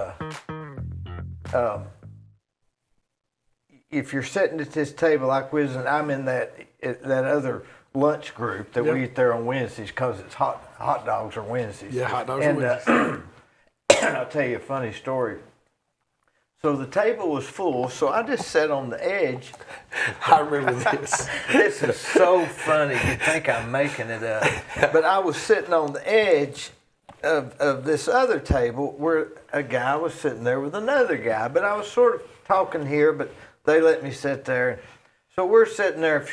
if you're sitting at this table like I'm in that other lunch group that we eat there on Wednesdays, because it's hot dogs are Wednesdays. Yeah, hot dogs are Wednesdays. I'll tell you a funny story. So the table was full, so I just sat on the edge. I remember this. This is so funny. You think I'm making it up. But I was sitting on the edge of this other table where a guy was sitting there with another guy. But I was sort of talking here, but they let me sit there. So we're sitting there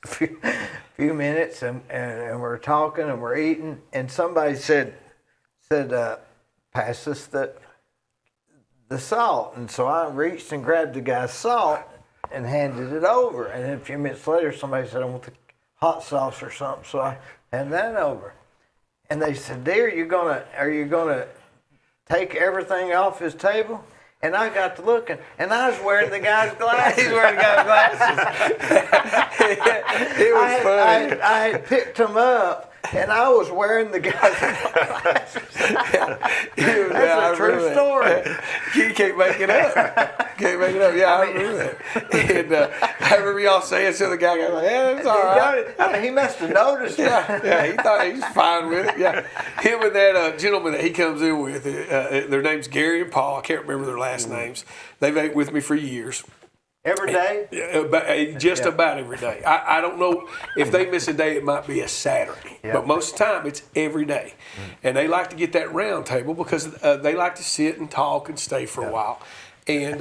a few minutes, and we're talking and we're eating, and somebody said, pass us the salt. And so I reached and grabbed the guy's salt and handed it over. And then a few minutes later, somebody said, I want the hot sauce or something. So I handed that over. And they said, Dee, are you gonna take everything off his table? And I got to looking, and I was wearing the guy's glasses. He's wearing the guy's glasses. It was funny. I had picked him up, and I was wearing the guy's glasses. That's a true story. You can't make it up. Yeah, I remember that. And I remember y'all saying to the guy, like, yeah, it's all right. I mean, he must have noticed. Yeah, he thought he was fine with it. Yeah, him and that gentleman that he comes in with, their names Gary and Paul. I can't remember their last names. They've ate with me for years. Every day? Just about every day. I don't know if they miss a day, it might be a Saturday. Yeah. But most of the time, it's every day. And they like to get that round table because they like to sit and talk and stay for a while. And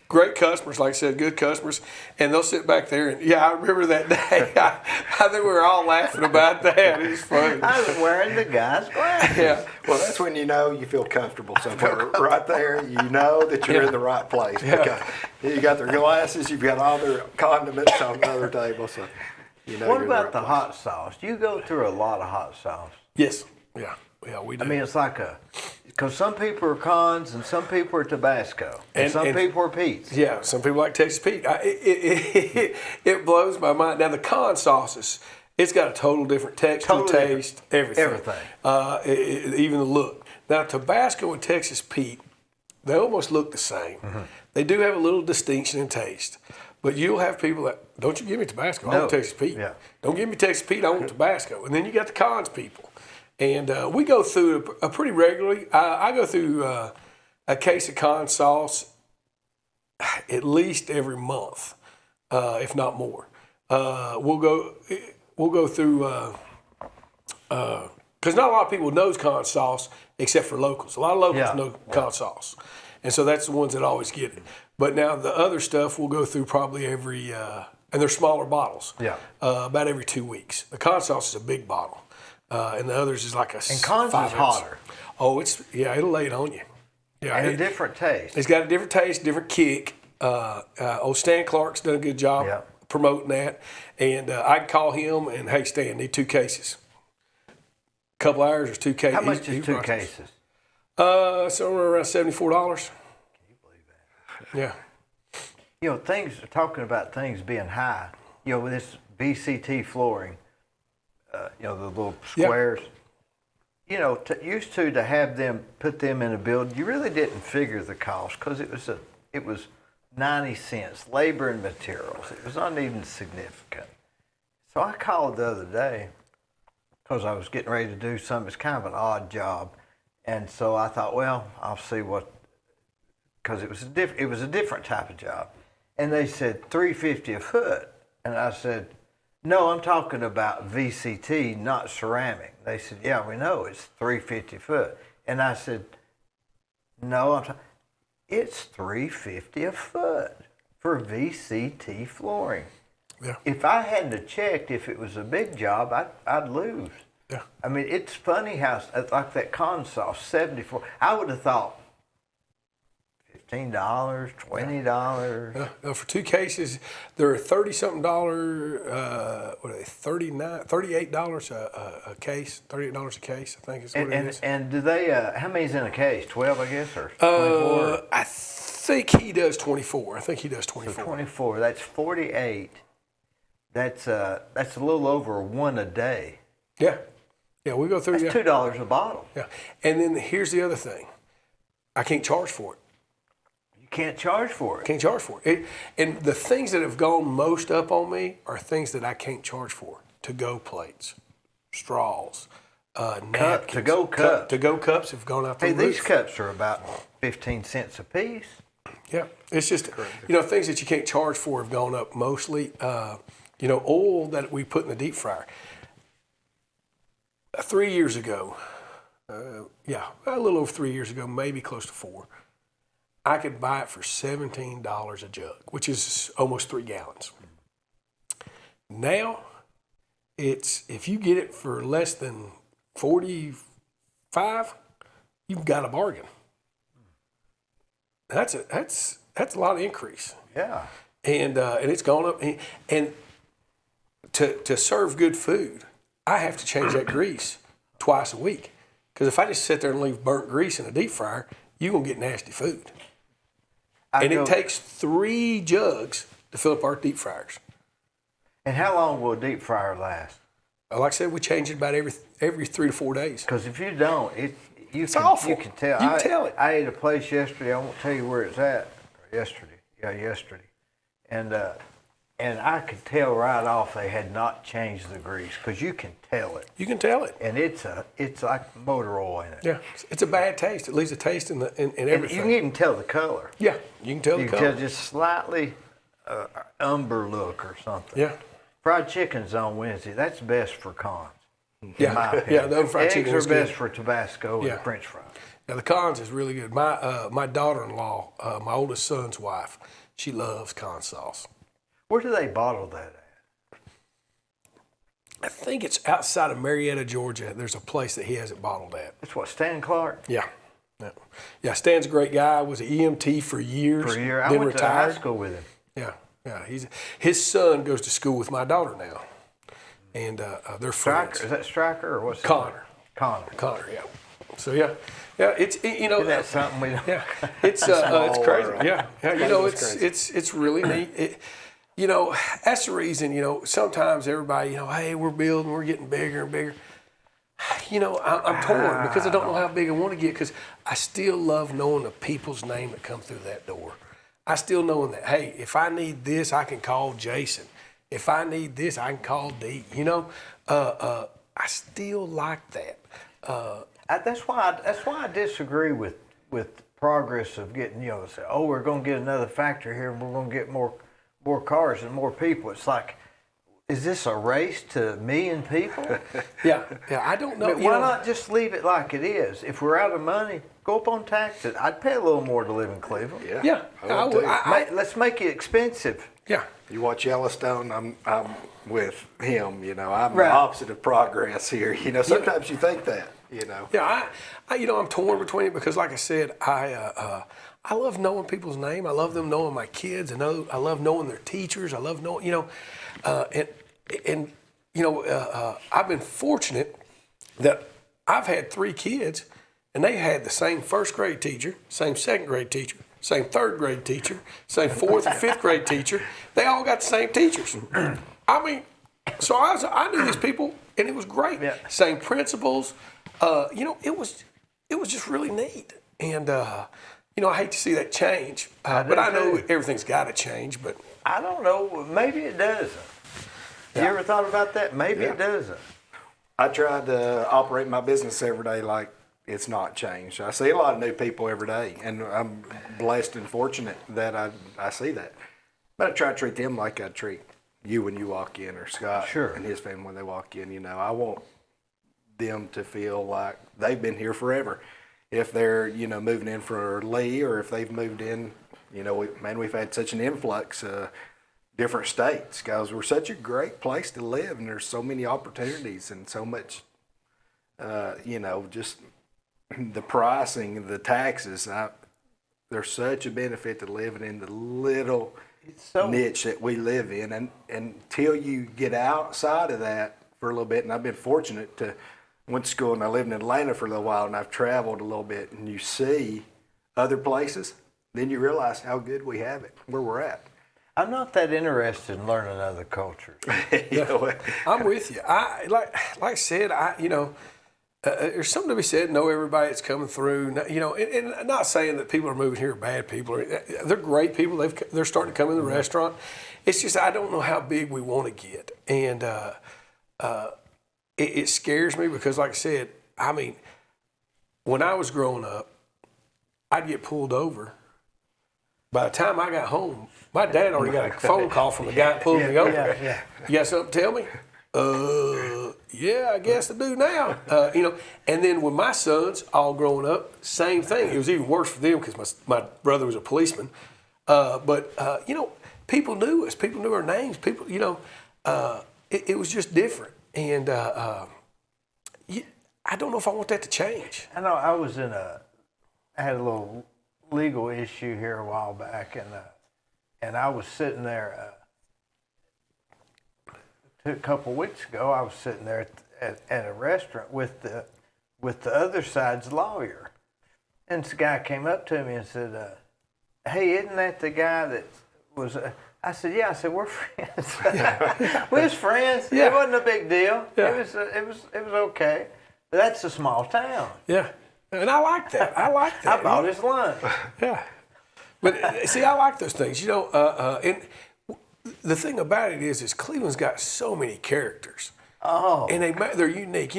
great customers, like I said, good customers. And they'll sit back there. And I remember that day. I think we were all laughing about that. It was funny. I was wearing the guy's glasses. Yeah. Well, that's when you feel comfortable somewhere. Right there, you know that you're in the right place. Because you got their glasses, you've got all their condiments on the other table. So what about the hot sauce? You go through a lot of hot sauce. Yes. Yeah, we do. I mean, it's like because some people are Cons and some people are Tabasco and some people are Pete's. Yeah, some people like Texas Pete. It blows my mind. Now, the Con sauces, it's got a total different texture, taste, everything. Even the look. Now, Tabasco and Texas Pete, they almost look the same. Mm-hmm. They do have a little distinction in taste. But you'll have people that, don't you give me Tabasco, I No. want Texas Pete. Yeah. Don't give me Texas Pete, I want Tabasco. And then you got the cons people. And we go through a pretty regularly. I go through a case of con sauce at least every month, if not more. We'll go through, because not a lot of people knows con sauce except for locals. A lot of locals know con sauce. And so that's the ones that always get it. But now the other stuff we'll go through probably every, and they're smaller bottles. Yeah. About every 2 weeks. The con sauce is a big bottle. And the others is like a And cons is 5 ounce. hotter. Oh, it'll lay it on you. Yeah, And a different taste. it's got a different taste, different kick. Old Stan Clark's done a good job promoting that. And I can call him and, hey, Stan, need 2 cases. Couple hours or 2 cases. How much is 2 cases? Somewhere around $74. Can you believe that? Yeah. You know, talking about things being high, you know, with this VCT flooring, you know, the little squares, you know, used to have them, put them in a building, you really didn't figure the cost because it was 90 cents, labor and materials. It was not even significant. So I called the other day because I was getting ready to do something. It's kind of an odd job. And so I thought, well, I'll see because it was a different type of job. And they said $350 a foot. And I said, no, I'm talking about VCT, not ceramic. They said, yeah, we know it's $350 a foot. And I said, no, it's $350 a foot for VCT flooring. Yeah. If I hadn't have checked if it was a big job, I'd lose. Yeah. I mean, it's funny how, like that con sauce, 74. I would have thought $15, $20. No, for 2 cases, they're $30-something. What are they? $38 a case. $38 a case, I think is what it is. And do they? How many's in a case? 12, I guess, or 24. I think he does 24. So 24. That's 48. That's a little over 1 a day. Yeah. Yeah, we go through. That's $2 a bottle. Yeah. And then here's the other thing. I can't charge for it. You can't charge for it. Can't charge for it. And the things that have gone most up on me are things that I can't charge for. To-go plates, straws, napkins. To-go cups. To-go cups have gone out the Hey, roof. these cups are about 15 cents a piece. Yeah. It's just, things that you can't charge for have gone up mostly. Oil that we put in the deep fryer. 3 years ago, a little over 3 years ago, maybe close to 4, I could buy it for $17 a jug, which is almost 3 gallons. Now, if you get it for less than 45, you've got a bargain. That's a lot of increase. Yeah. And it's gone up. And to serve good food, I have to change that grease twice a week. Because if I just sit there and leave burnt grease in a deep fryer, you're going to get nasty food. It takes 3 jugs to fill up our deep fryers. And how long will a deep fryer last? Like I said, we change it about every 3 to 4 days. Because if you don't, It's awful. You can tell. You can tell it. I ate a place yesterday. I won't tell you where it's at. Yesterday. And I could tell right off they had not changed the grease because you can tell it. You can tell it. And it's like motor oil in it. Yeah, it's a bad taste. It leaves a taste in And everything. you can even tell the color. Yeah, you can tell the You can color. tell just slightly umber look or something. Yeah. Fried chicken's on Wednesday. That's best for cons. in Yeah, my yeah, opinion. the fried chicken Eggs is are best good. for Tabasco Yeah. and French fries. Now the cons is really good. My daughter-in-law, my oldest son's wife, she loves con sauce. Where do they bottle that at? I think it's outside of Marietta, Georgia. There's a place that he has it bottled at. It's what, Stan Clark? Yeah. Yeah, Stan's a great guy. Was an EMT for years. For a year. I then went retired. to high school with him. Yeah. His son goes to school with my daughter now, and they're friends. Stryker? Is that Stryker or what's his Connor. name? Connor. Yeah. So yeah. It's Isn't that something we don't? Yeah, it's crazy. world. Yeah, it's really neat. That's the reason. Sometimes everybody, hey, we're building, we're getting bigger and bigger. I'm torn because I don't know how big I want to get because I still love knowing the people's name that come through that door. I still knowing that, hey, if I need this, I can call Jason. If I need this, I can call Dee. You know, I still like that. That's why I disagree with the progress of getting, say, oh, we're going to get another factory here and we're going to get more cars and more people. It's like, is this a race to a million people? Yeah, I don't know. But why not just leave it like it is? If we're out of money, go up on taxes. I'd pay a little more to live in Cleveland. Yeah, I would too. Let's make it expensive. Yeah. You watch Yellowstone, I'm with him, I'm Right. the opposite of progress here. Sometimes you think that, Yeah, I'm torn between it because, like I said, I love knowing people's name. I love them knowing my kids. I love knowing their teachers. I love knowing, I've been fortunate that I've had 3 kids, and they had the same first grade teacher, same second grade teacher, same third grade teacher, same fourth and fifth grade teacher. They all got the same teachers. I mean, so I knew these people, and it was great. Yeah. Same principals. It was just really neat. And I hate to see that change, but I know everything's got to change. But I don't know. Maybe it doesn't. You ever thought about that? Maybe it doesn't. I try to operate my business every day like it's not changed. I see a lot of new people every day, and I'm blessed and fortunate that I see that. But I try to treat them like I treat you when you walk in, or Scott and his family when they walk in. I want them to feel like they've been here forever. If they're, moving in for Lee, or if they've moved in, we've had such an influx of different states, guys. We're such a great place to live, and there's so many opportunities and so much, just the pricing, the taxes. There's such a benefit to living in the little niche that we live in, and until you get outside of that for a little bit, and I've been fortunate to went to school and I lived in Atlanta for a little while, and I've traveled a little bit, and you see other places, then you realize how good we have it where we're at. I'm not that interested in learning other cultures. I'm with you. Like I said, there's something to be said. Know everybody that's coming through. And I'm not saying that people are moving here are bad people. They're great people. They're starting to come in the restaurant. It's just I don't know how big we want to get, and it scares me because, like I said, when I was growing up, I'd get pulled over. By the time I got home, my dad already got a phone call from the guy pulling me over. You got something to tell me? Yeah, I guess I do now. And then when my sons all growing up, same thing. It was even worse for them because my brother was a policeman. But people knew us. People knew our names. People, it was just different. And I don't know if I want that to change. I know I had a little legal issue here a while back, and I was sitting there a couple weeks ago. I was sitting there at a restaurant with the other side's lawyer, and this guy came up to me and said, "Hey, isn't that the guy that was?" I said, "Yeah." I said, "We're friends." We was friends. Yeah. It wasn't a big deal. Yeah. It was okay. But that's a small town. Yeah. And I like that. I bought his lunch. Yeah. But see, I like those things. And the thing about it is Cleveland's got so many characters. Oh. And they're unique.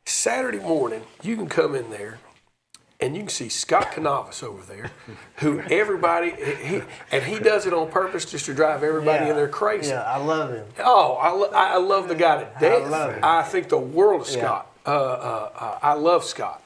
Saturday morning, you can come in there and you can see Scott Canavas over there, who everybody, he does it on purpose just to drive everybody in there crazy. Yeah, I love him. Oh, I love the guy to death. I love him. I think the world of Scott. I love Scott.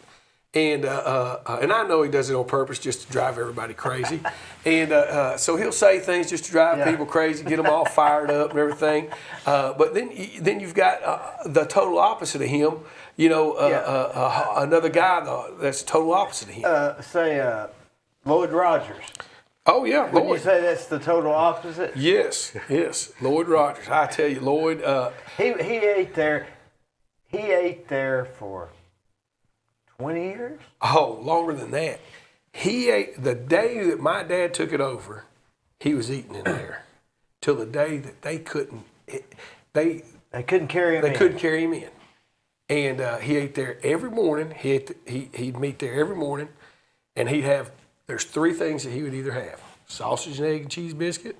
And I know he does it on purpose just to drive everybody crazy. And so he'll say things just to drive people crazy, get them all fired up and everything. But then you've got the total opposite of him. Another guy that's total opposite of him. Lloyd Rogers. Oh yeah, Would you Lloyd. say that's the total opposite? Yes, Lloyd Rogers. I tell you, Lloyd. He ate there. He ate there for 20 years? Oh, longer than that. He ate the day that my dad took it over. He was eating in there till the day that they couldn't. They couldn't carry him in. They couldn't carry him in, and he ate there every morning. He'd meet there every morning, and he'd have. There's 3 things that he would either have: sausage and egg and cheese biscuit,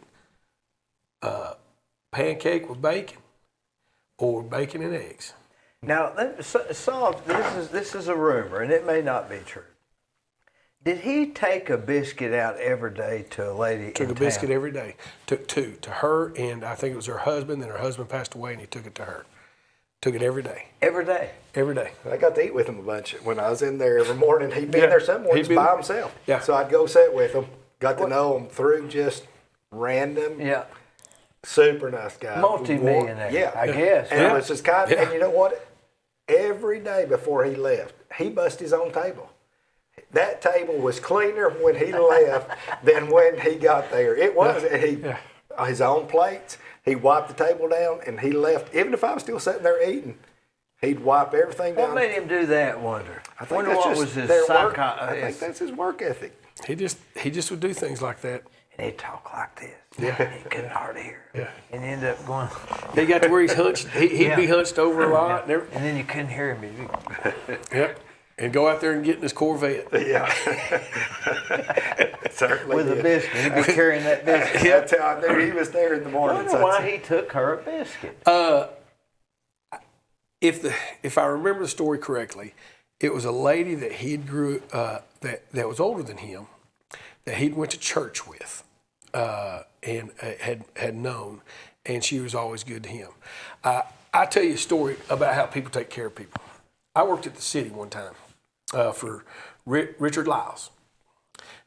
pancake with bacon, or bacon and eggs. Now, this is a rumor, and it may not be true. Did he take a biscuit out every day to a lady Took in a biscuit town? every day. Took 2 to her, and I think it was her husband. Then her husband passed away, and he took it to her. Took it every day. Every day? Every day. I got to eat with him a bunch. When I was in there every morning, he'd be in there some mornings by himself. Yeah. So I'd go sit with him. Got to know him through just random. Yeah. Super nice guy. Multi-millionaire, Yeah. I guess. And it was just kind of, Yeah. and you know what? Every day before he left, he busted his own table. That table was cleaner when he left than when he got there. It was. His own plates. He wiped the table down and he left. Even if I was still sitting there eating, he'd wipe everything down. What made him do that, wonder? I think Wonder that's what just was his their work. psycho... I think that's his work ethic. He just would do things like that. And he'd talk like this. Yeah. He couldn't hardly hear. Yeah. And he ended up going... He got to where he's hunched. He'd be hunched over a lot. And And then you couldn't hear him. yep. And go out there and get in his Corvette. Yeah. Certainly With did. a biscuit. He'd be carrying that biscuit. That's how I knew he was there in the I morning. wonder why he took her a biscuit. If I remember the story correctly, it was a lady that he'd grew that was older than him, that he'd went to church with, and had known, and she was always good to him. I tell you a story about how people take care of people. I worked at the city one time for Richard Lyles.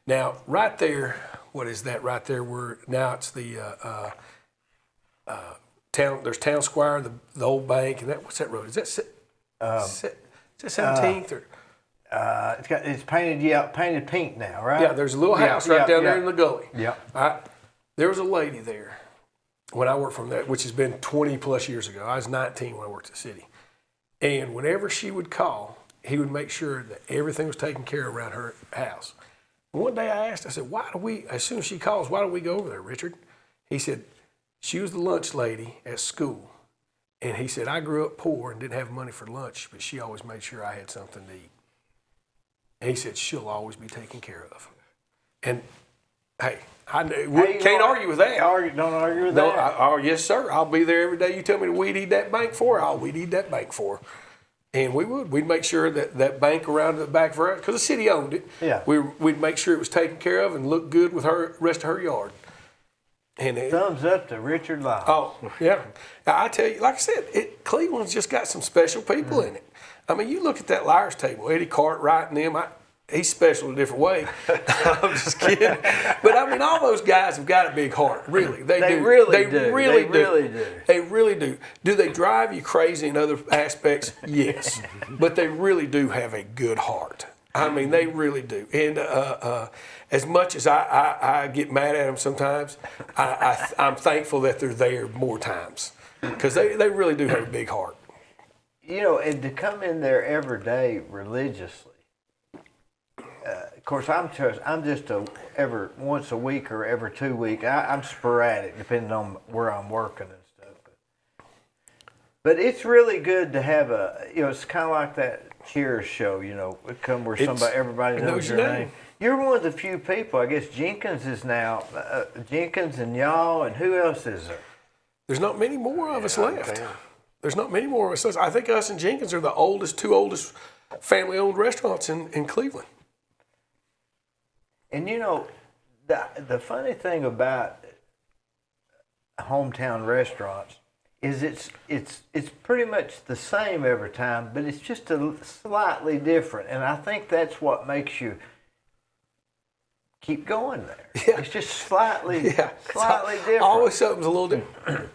Now, right there, what is that right there? Where now it's the town. There's Town Square, the old bank, and what's that road? Is that 17th or? It's painted pink now, right? Yeah, there's a little house right down there in the gully. Yeah. There was a lady there when I worked from that, which has been 20 plus years ago. I was 19 when I worked at the city. And whenever she would call, he would make sure that everything was taken care of around her house. And one day I asked, I said, as soon as she calls, why don't we go over there, Richard? He said, she was the lunch lady at school. And he said, I grew up poor and didn't have money for lunch, but she always made sure I had something to eat. And he said, she'll always be taken care of. And hey, can't argue with that. Don't argue with No, that. yes, sir. I'll be there every day. You tell me to weed eat that bank for, I'll weed eat that bank for. And we would. We'd make sure that bank around the back for us, because the city owned it. Yeah. We'd make sure it was taken care of and looked good with her rest of her yard. And Thumbs up to Richard Lyles. oh yeah, I tell you, like I said, Cleveland's just got some special people in it. I mean, you look at that Liars table, Eddie Cartwright and them. He's special in a different way. I'm just kidding. But I mean, all those guys have got a big heart. Really, they do. Really They do. really They do. really do. They really do. Do they drive you crazy in other aspects? Yes, but they really do have a good heart. I mean, they really do. And as much as I get mad at them sometimes, I'm thankful that they're there more times, because they really do have a big heart. You know, and to come in there every day religiously. Of course, I'm just every once a week or every 2 weeks. I'm sporadic depending on where I'm working and stuff. But it's really good to have it's kind of like that Cheers show, where everybody knows your name. You're one of the few people, I guess Jenkins is now, Jenkins and y'all, and who else is there? There's not many more of us left. There's not many more of us left. I think us and Jenkins are the two oldest family-owned restaurants in Cleveland. And the funny thing about hometown restaurants is it's pretty much the same every time, but it's just slightly different. And I think that's what makes you keep going there. Yeah. It's just slightly different. Always something's a little different.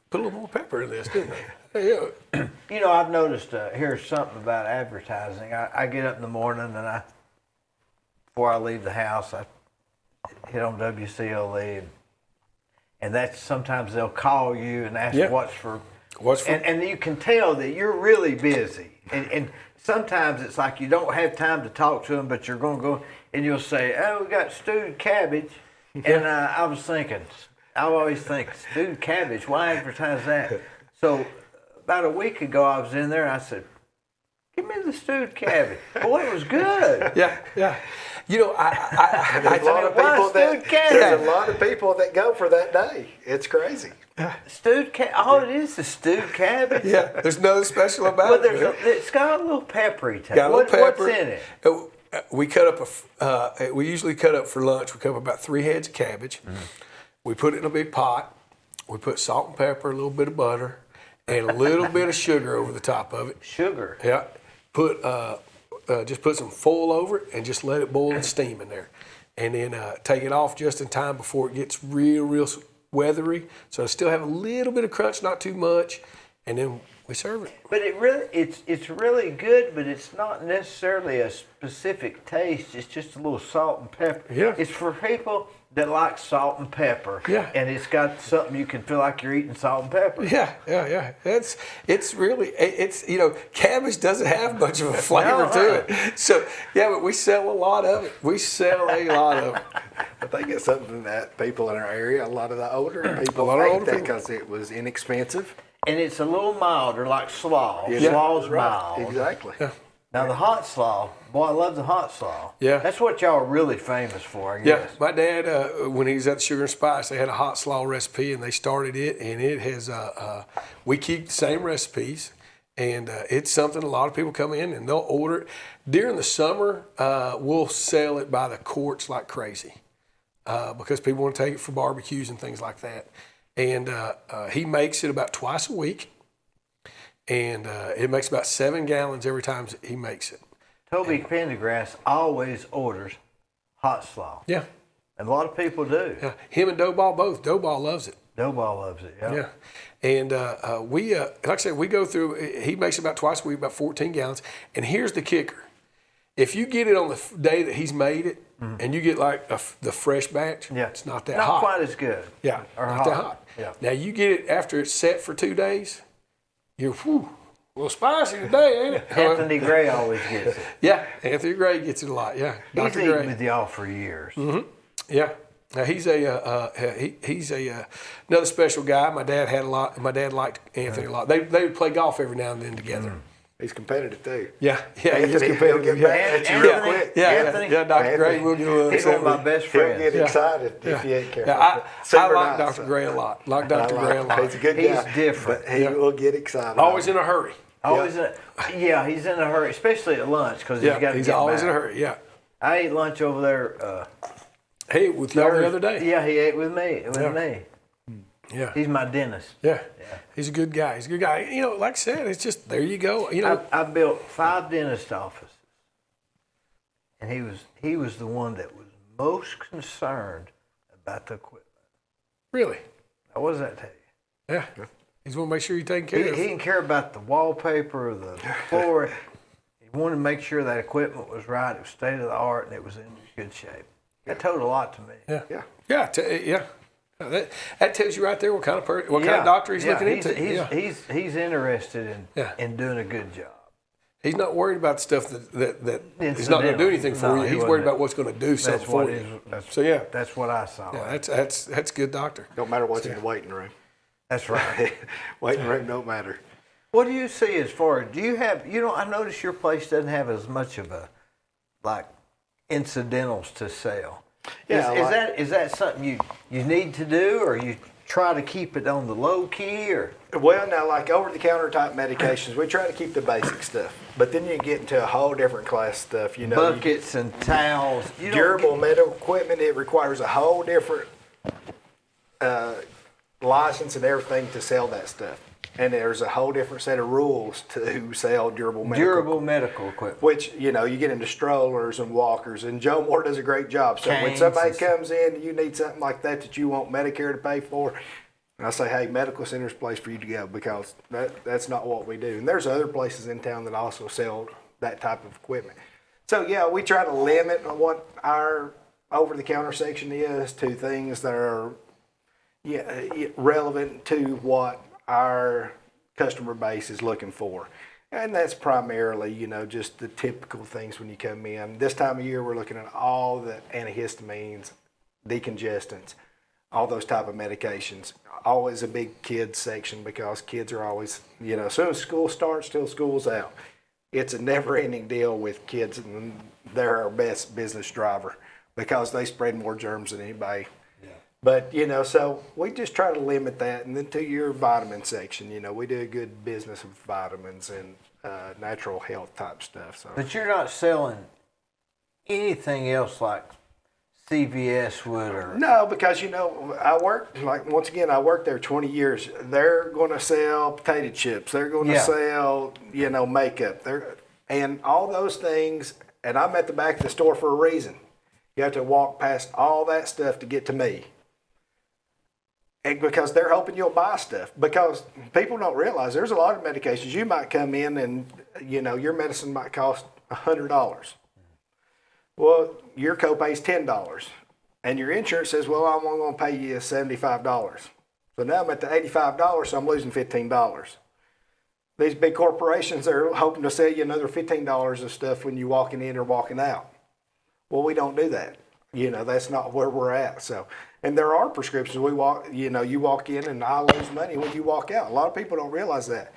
Put a little more pepper in this, didn't they? Yeah. I've noticed here's something about advertising. I get up in the morning and before I leave the house, I hit on WCLE, and that's sometimes they'll call you and ask what's for, and you can tell that you're really busy, and sometimes it's like you don't have time to talk to them, but you're going to go and you'll say, "Oh, we got stewed cabbage," and I always think stewed cabbage. Why advertise that? So about a week ago, I was in there and I said, Give me the stewed cabbage. Boy, it was good. Yeah. You know, There's a lot of people stewed cabbage. there's a lot of people that go for that day. It's crazy. Stewed cabbage. All it is stewed cabbage. Yeah, there's nothing special about But it. it's got a little peppery taste. Got a little pepper. What's in it? We cut up we usually cut up for lunch. We cut up about 3 heads of cabbage. Mm-hmm. We put it in a big pot. We put salt and pepper, a little bit of butter, and a little bit of sugar over the top of it. Sugar. Yeah. Just put some foil over it and just let it boil and steam in there, and then take it off just in time before it gets real weathery. So it still have a little bit of crunch, not too much, and then we serve it. But it's really good, but it's not necessarily a specific taste. It's just a little salt and pepper. Yeah. It's for people that like salt and pepper. Yeah. And it's got something you can feel like you're eating salt and pepper. Yeah. It's really cabbage doesn't have much of a flavor to it. So yeah, but we sell a lot of it. I think it's something that people in our area, a lot of the older people, ate that because it was inexpensive. And it's a little milder, like slaw. Yeah. Slaw's Right. mild. Exactly. Yeah. Now the hot slaw, boy, I love the hot slaw. Yeah. That's what y'all are really famous for, I Yeah, guess. my dad, when he was at the Sugar and Spice, they had a hot slaw recipe, and they started it, and it has. We keep the same recipes, and it's something a lot of people come in and they'll order it during the summer. We'll sell it by the quarts like crazy because people want to take it for barbecues and things like that. And he makes it about twice a week. And it makes about 7 gallons every time he makes it. Toby Pendergrass always orders hot slaw. Yeah. And a lot of people do. Yeah. Him and Doughball both. Doughball loves it. Doughball loves it, yeah. Yeah. And we, like I said, we go through, he makes about twice a week, about 14 gallons. And here's the kicker. If you get it on the day that he's made it, and you get like the fresh batch, it's not that hot. Not quite as good. Yeah, or not that hot. Yeah. Now you get it after it's set for 2 days, you're a little spicy today, ain't it? Anthony Gray always gets it. Yeah, Anthony Gray gets it a lot. Yeah, He's Dr. eaten Gray. with y'all for years. Mm-hmm. Yeah. Now he's another special guy. My dad had a lot. My dad liked Anthony a lot. They would play golf every now and then together. He's competitive too. Yeah, Anthony, he's competitive. he'll get back at you real quick. Yeah, Dr. Gray will get a little He's one of my upset. best He'll friends. get excited if you ain't careful. Yeah, I Super like nice. Dr. Gray a lot. Like Dr. Gray a lot. He's a good guy. He's different. But he will get excited. Always in a hurry. Always he's in a hurry, especially at lunch because he's got to he's get always back. in a hurry. Yeah. I ate lunch over there. Hey, with y'all the other day. Yeah, he ate with me. Yeah. He's my dentist. Yeah. He's a good guy. He's a good guy. You know, like I said, it's just there you go. You know, I built 5 dentist offices, and he was the one that was most concerned about the equipment. really. Now, what does that tell you? Yeah. He's want to make sure you're taking care He of. didn't care about the wallpaper or the floor. He wanted to make sure that equipment was right, it was state of the art, and it was in good shape. That told a lot to me. Yeah. Yeah. That tells you right there what kind of kind of doctor he's looking into. He's interested in doing a good job. He's not worried about the stuff that he's not going to do anything for you. He's worried about what's going to do something for you. That's what I saw. Yeah, that's a good doctor. Don't matter what's in the waiting room. That's right. Waiting room don't matter. What do you see as far as, do you have, I notice your place doesn't have as much of incidentals to sell. Yeah, Is that something you need to do, or you try to keep it on the low key, or? Well, now, like over-the-counter type medications, we try to keep the basic stuff. But then you get into a whole different class stuff, Buckets and towels. Durable medical equipment, it requires a whole different license and everything to sell that stuff. And there's a whole different set of rules to sell durable medical equipment. Which, you get into strollers and walkers, and Joe Moore does a great job. So when somebody comes in and you need something like that you want Medicare to pay for, and I say, hey, medical center's a place for you to go, because that's not what we do. And there's other places in town that also sell that type of equipment. So yeah, we try to limit what our over-the-counter section is to things that are relevant to what our customer base is looking for. And that's primarily, just the typical things when you come in. This time of year, we're looking at all the antihistamines, decongestants, all those type of medications. Always a big kids section, because kids are always, as soon as school starts till school's out, it's a never-ending deal with kids, and they're our best business driver because they spread more germs than anybody. Yeah. But, so we just try to limit that. And then to your vitamin section, we do a good business with vitamins and natural health type stuff. So. But you're not selling anything else like CVS would, or no, because I worked I worked there 20 years. They're going to sell potato chips. They're going to sell makeup. And all those things. And I'm at the back of the store for a reason. You have to walk past all that stuff to get to me. And because they're hoping you'll buy stuff. Because people don't realize there's a lot of medications. You might come in and your medicine might cost $100. Well, your copay is $10, and your insurance says, well, I'm only going to pay you $75. So now I'm at the $85, so I'm losing $15. These big corporations are hoping to sell you another $15 of stuff when you're walking in or walking out. Well, we don't do that. That's not where we're at. So, and there are prescriptions. You walk in and I lose money when you walk out. A lot of people don't realize that.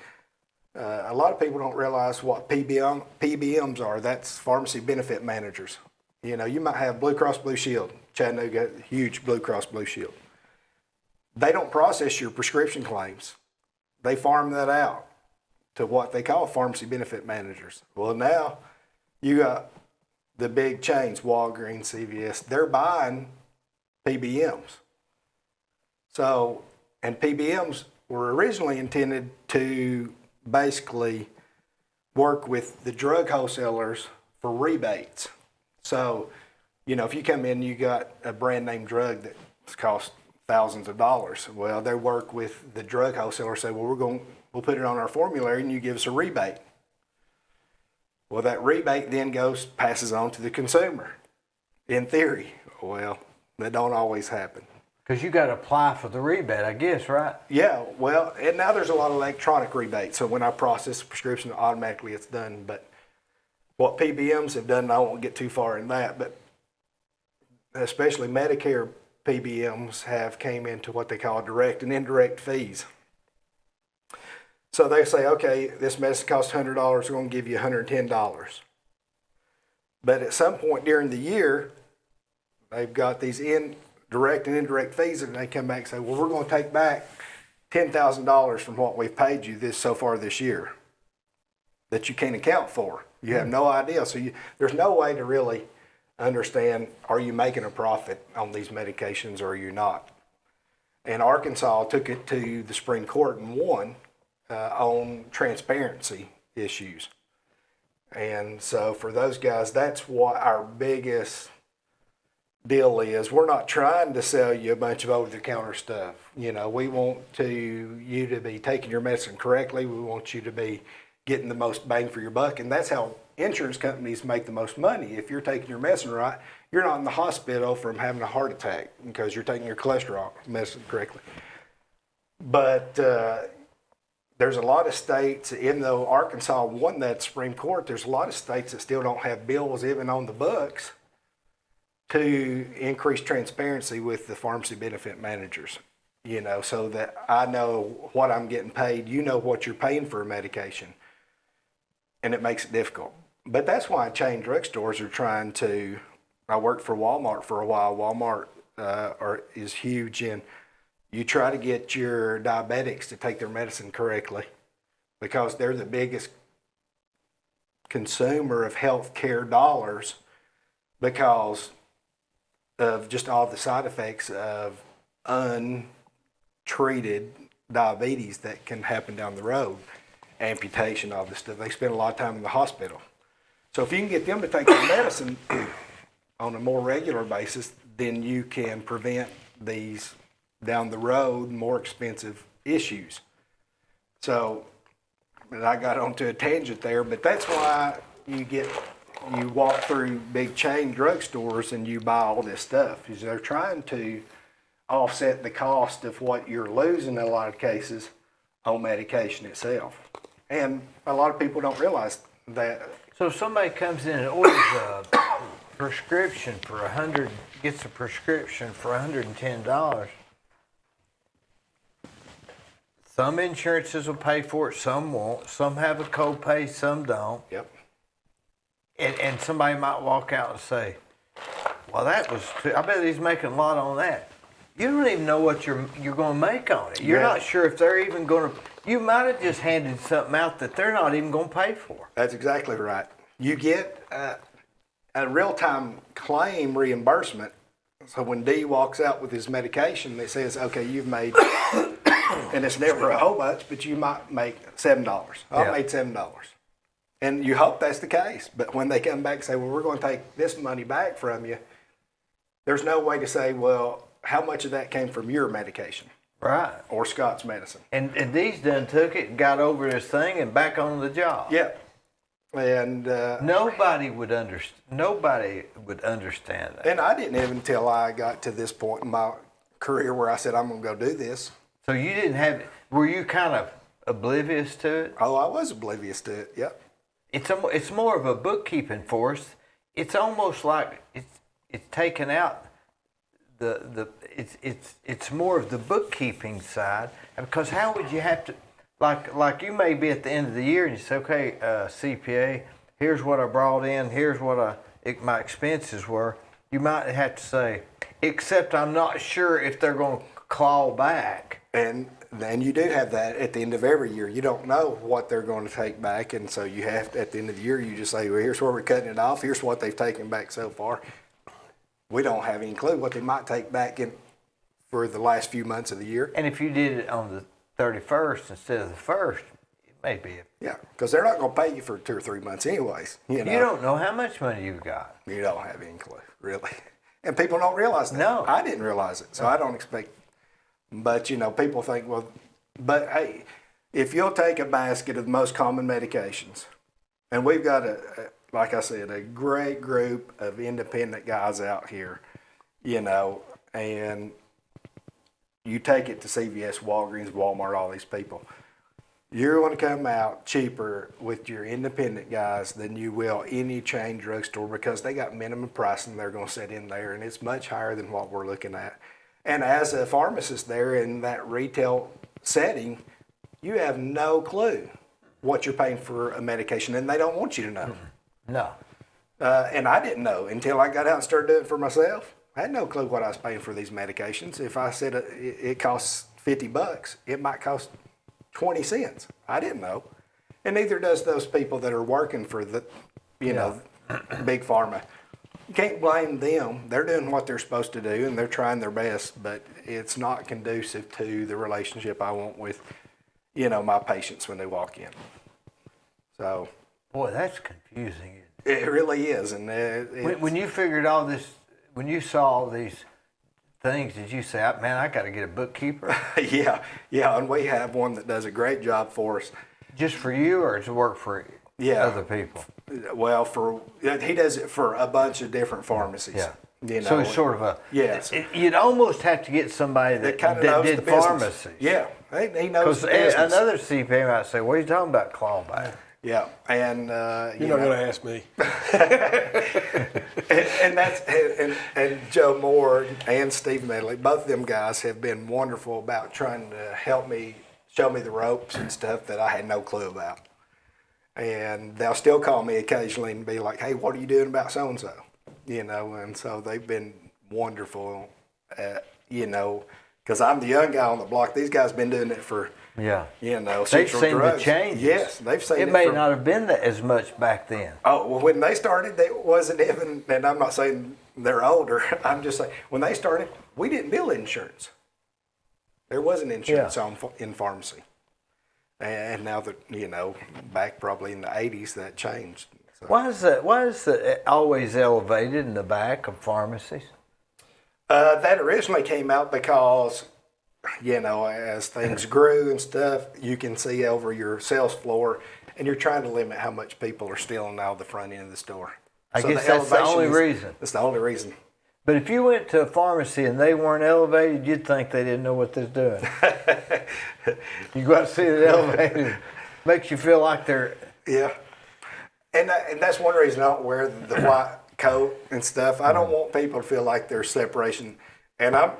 A lot of people don't realize what PBMs are. That's pharmacy benefit managers. You might have Blue Cross Blue Shield. Chattanooga, huge Blue Cross Blue Shield. They don't process your prescription claims. They farm that out to what they call pharmacy benefit managers. Well, now you got the big chains, Walgreens, CVS. They're buying PBMs. So, and PBMs were originally intended to basically work with the drug wholesalers for rebates. So, if you come in, you got a brand name drug that costs thousands of dollars. Well, they work with the drug wholesaler, say, well, we'll put it on our formulary and you give us a rebate. Well, that rebate then passes on to the consumer. In theory, well, that don't always happen. Because you got to apply for the rebate, I guess, right? Yeah, well, and now there's a lot of electronic rebates. So when I process a prescription, automatically it's done. But what PBMs have done, and I won't get too far in that, but especially Medicare PBMs have came into what they call direct and indirect fees. So they say, okay, this medicine costs $100, we're going to give you $110. But at some point during the year, they've got these direct and indirect fees, and they come back and say, well, we're going to take back $10,000 from what we've paid you so far this year that you can't account for. You have no idea. So there's no way to really understand, are you making a profit on these medications or are you not? And Arkansas took it to the Supreme Court and won on transparency issues. And so for those guys, that's what our biggest deal is. We're not trying to sell you a bunch of over-the-counter stuff. We want you to be taking your medicine correctly. We want you to be getting the most bang for your buck. And that's how insurance companies make the most money. If you're taking your medicine right, you're not in the hospital from having a heart attack because you're taking your cholesterol medicine correctly. But there's a lot of states, even though Arkansas won that Supreme Court, there's a lot of states that still don't have bills even on the books to increase transparency with the pharmacy benefit managers, so that I know what I'm getting paid, what you're paying for a medication, and it makes it difficult. But that's why chain drugstores are trying to, I worked for Walmart for a while. Walmart is huge in, you try to get your diabetics to take their medicine correctly because they're the biggest consumer of healthcare dollars because of just all the side effects of untreated diabetes that can happen down the road, amputation, all this stuff. They spend a lot of time in the hospital. So if you can get them to take their medicine on a more regular basis, then you can prevent these down the road more expensive issues. So I got onto a tangent there, but that's why you walk through big chain drugstores and you buy all this stuff, is they're trying to offset the cost of what you're losing in a lot of cases on medication itself. And a lot of people don't realize that. So if somebody comes in and orders a prescription for gets a prescription for $110, Some insurances will pay for it, some won't. Some have a copay, some don't. Yep. And somebody might walk out and say, well, that was I bet he's making a lot on that. You don't even know what you're going to make on it. You're Yeah. not sure if they're even going to. You might have just handed something out that they're not even going to pay for. That's exactly right. You get a real-time claim reimbursement. So when Dee walks out with his medication, it says, okay, you've made, and it's never a whole bunch, but you might make $7. I made $7. And you hope that's the case. But when they come back and say, well, we're going to take this money back from you, there's no way to say, well, how much of that came from your medication? Right. Or Scott's medicine. And Dee's done took it and got over this thing and back on the job. Yeah. And Nobody would understand that. and I didn't even until I got to this point in my career where I said, I'm going to go do this. So you didn't have. Were you kind of oblivious to it? Oh, I was oblivious to it. Yep. It's more of a bookkeeping force. It's almost like it's taken out it's more of the bookkeeping side, because how would you have to like you may be at the end of the year and you say, okay, CPA, here's what I brought in, here's what my expenses were. You might have to say, except I'm not sure if they're going to claw back. And then you do have that at the end of every year. You don't know what they're going to take back, and so you have to, at the end of the year, you just say, well, here's where we're cutting it off. Here's what they've taken back so far. We don't have any clue what they might take back for the last few months of the year. And if you did it on the 31st instead of the 1st, it may be. Yeah, because they're not going to pay you for 2 or 3 months anyways. You don't know how much money you've got. You don't have any clue, really. And people don't realize that. No. I didn't realize it, so I don't expect. But, people think, well, but hey, if you'll take a basket of the most common medications, and we've got like I said, a great group of independent guys out here, and you take it to CVS, Walgreens, Walmart, all these people, you're going to come out cheaper with your independent guys than you will any chain drugstore, because they got minimum pricing they're going to set in there, and it's much higher than what we're looking at. And as a pharmacist there in that retail setting, you have no clue what you're paying for a medication, and they don't want you to know. No. And I didn't know until I got out and started doing it for myself. I had no clue what I was paying for these medications. If I said it costs $50, it might cost 20 cents. I didn't know. And neither does those people that are working for the, big pharma. You can't blame them. They're doing what they're supposed to do, and they're trying their best, but it's not conducive to the relationship I want with, my patients when they walk in. So. Boy, that's confusing. It really is. And when you figured all this, when you saw all these things, did you say, man, I got to get a bookkeeper? Yeah, and we have one that does a great job for us. Just for you, or does it work for other people? Well, he does it for a bunch of different pharmacies. Yeah. So it's sort of a, yes. You'd almost have to get somebody that did pharmacy. Yeah, he knows the business. Because another CPA might say, what are you talking about, clawback? Yeah, and you're not going to ask me. and Joe Moore and Steve Medley, both of them guys have been wonderful about trying to help me, show me the ropes and stuff that I had no clue about. And they'll still call me occasionally and be like, hey, what are you doing about so-and-so? And so they've been wonderful, because I'm the young guy on the block. These guys been doing it for, they've seen drugs. the changes. Yes, they've seen it. It may not have been as much back then. Oh, well, when they started, they wasn't even, and I'm not saying they're older. I'm just saying, when they started, we didn't bill insurance. There wasn't insurance in pharmacy. And now that, back probably in the 80s, that changed. So. Why is that always elevated in the back of pharmacies? That originally came out because, as things grew and stuff, you can see over your sales floor, and you're trying to limit how much people are stealing out of the front end of the store. I guess that's the only reason. That's the only reason. But if you went to a pharmacy and they weren't elevated, you'd think they didn't know what they're doing. You got to see it elevated. Makes you feel like they're... Yeah. And that's one reason I don't wear the white coat and stuff. I don't want people to feel like there's separation. And I'm,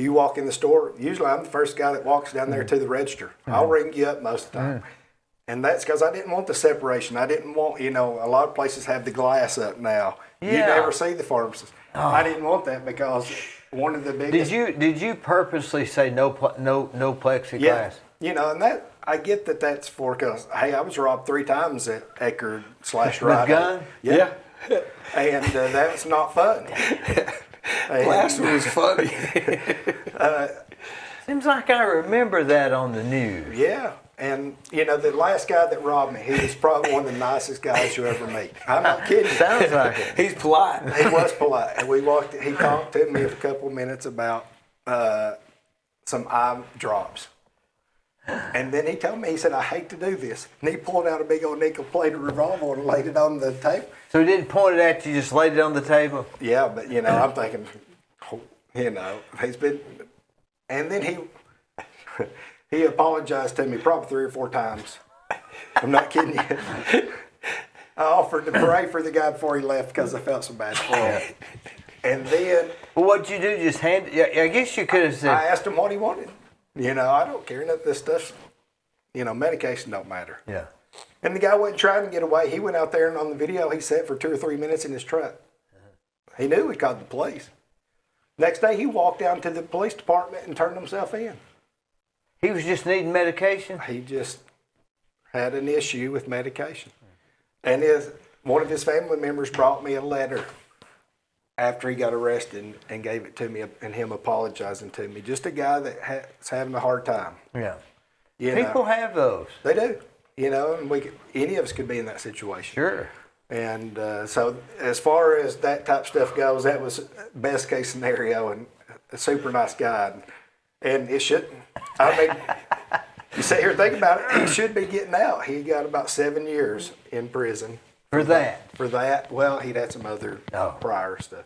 You walk in the store, usually I'm the first guy that walks down there to the register. I'll ring you up most of the time. And that's because I didn't want the separation. I didn't want, a lot of places have the glass up now. Yeah. You never see the pharmacist. I didn't want that because one of the biggest... Did you purposely say no plexiglass? Yeah. And that, I get that that's for, because, hey, I was robbed 3 times at Eckerd / With Rite Aid. gun? Yeah. And that's not fun. Last one was funny. Seems like I remember that on the news. Yeah. And, the last guy that robbed me, he was probably one of the nicest guys you ever meet. I'm not kidding. Sounds like it. He's polite. He was polite. And he talked to me for a couple of minutes about some eye drops. And then he told me, he said, I hate to do this. And he pulled out a big old nickel-plated revolver and laid it on the table. So he didn't point it at you, just laid it on the table? Yeah, but, I'm thinking, he's been... And then he apologized to me probably 3 or 4 times. I'm not kidding you. I offered to pray for the guy before he left because I felt so bad for him. And then... Well, what'd you do? Just hand it? I guess you could have said... I asked him what he wanted. I don't care. None of this stuff, medication don't matter. Yeah. And the guy wasn't trying to get away. He went out there and on the video, he sat for 2 or 3 minutes in his truck. He knew he called the police. Next day, he walked down to the police department and turned himself in. He was just needing medication? He just had an issue with medication. And one of his family members brought me a letter after he got arrested and gave it to me, and him apologizing to me. Just a guy that's having a hard time. Yeah. People have those. They do. And any of us could be in that situation. Sure. And so as far as that type of stuff goes, that was best case scenario, and a super nice guy. And it shouldn't. You sit here and think about it, he should be getting out. He got about 7 years in prison. For that? For that. Well, he'd had some other prior stuff.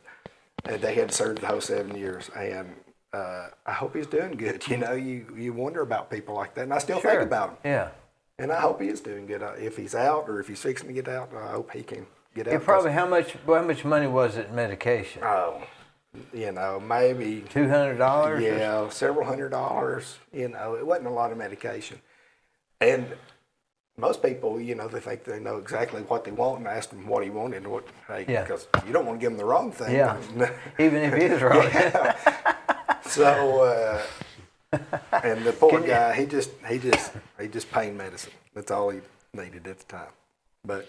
And they had to serve the whole 7 years. And I hope he's doing good. You wonder about people like that. And I still think about him. Yeah. And I hope he is doing good. If he's out or if he's fixing to get out, I hope he can get out. And probably how much money was it in medication? Oh, maybe $200? Yeah, several $100s. It wasn't a lot of medication. And most people, they think they know exactly what they want, and ask him what he wanted, because you don't want to give them the wrong thing. Yeah. Even if it is wrong. Yeah. So, and the poor guy, he just pain medicine. That's all he needed at the time. But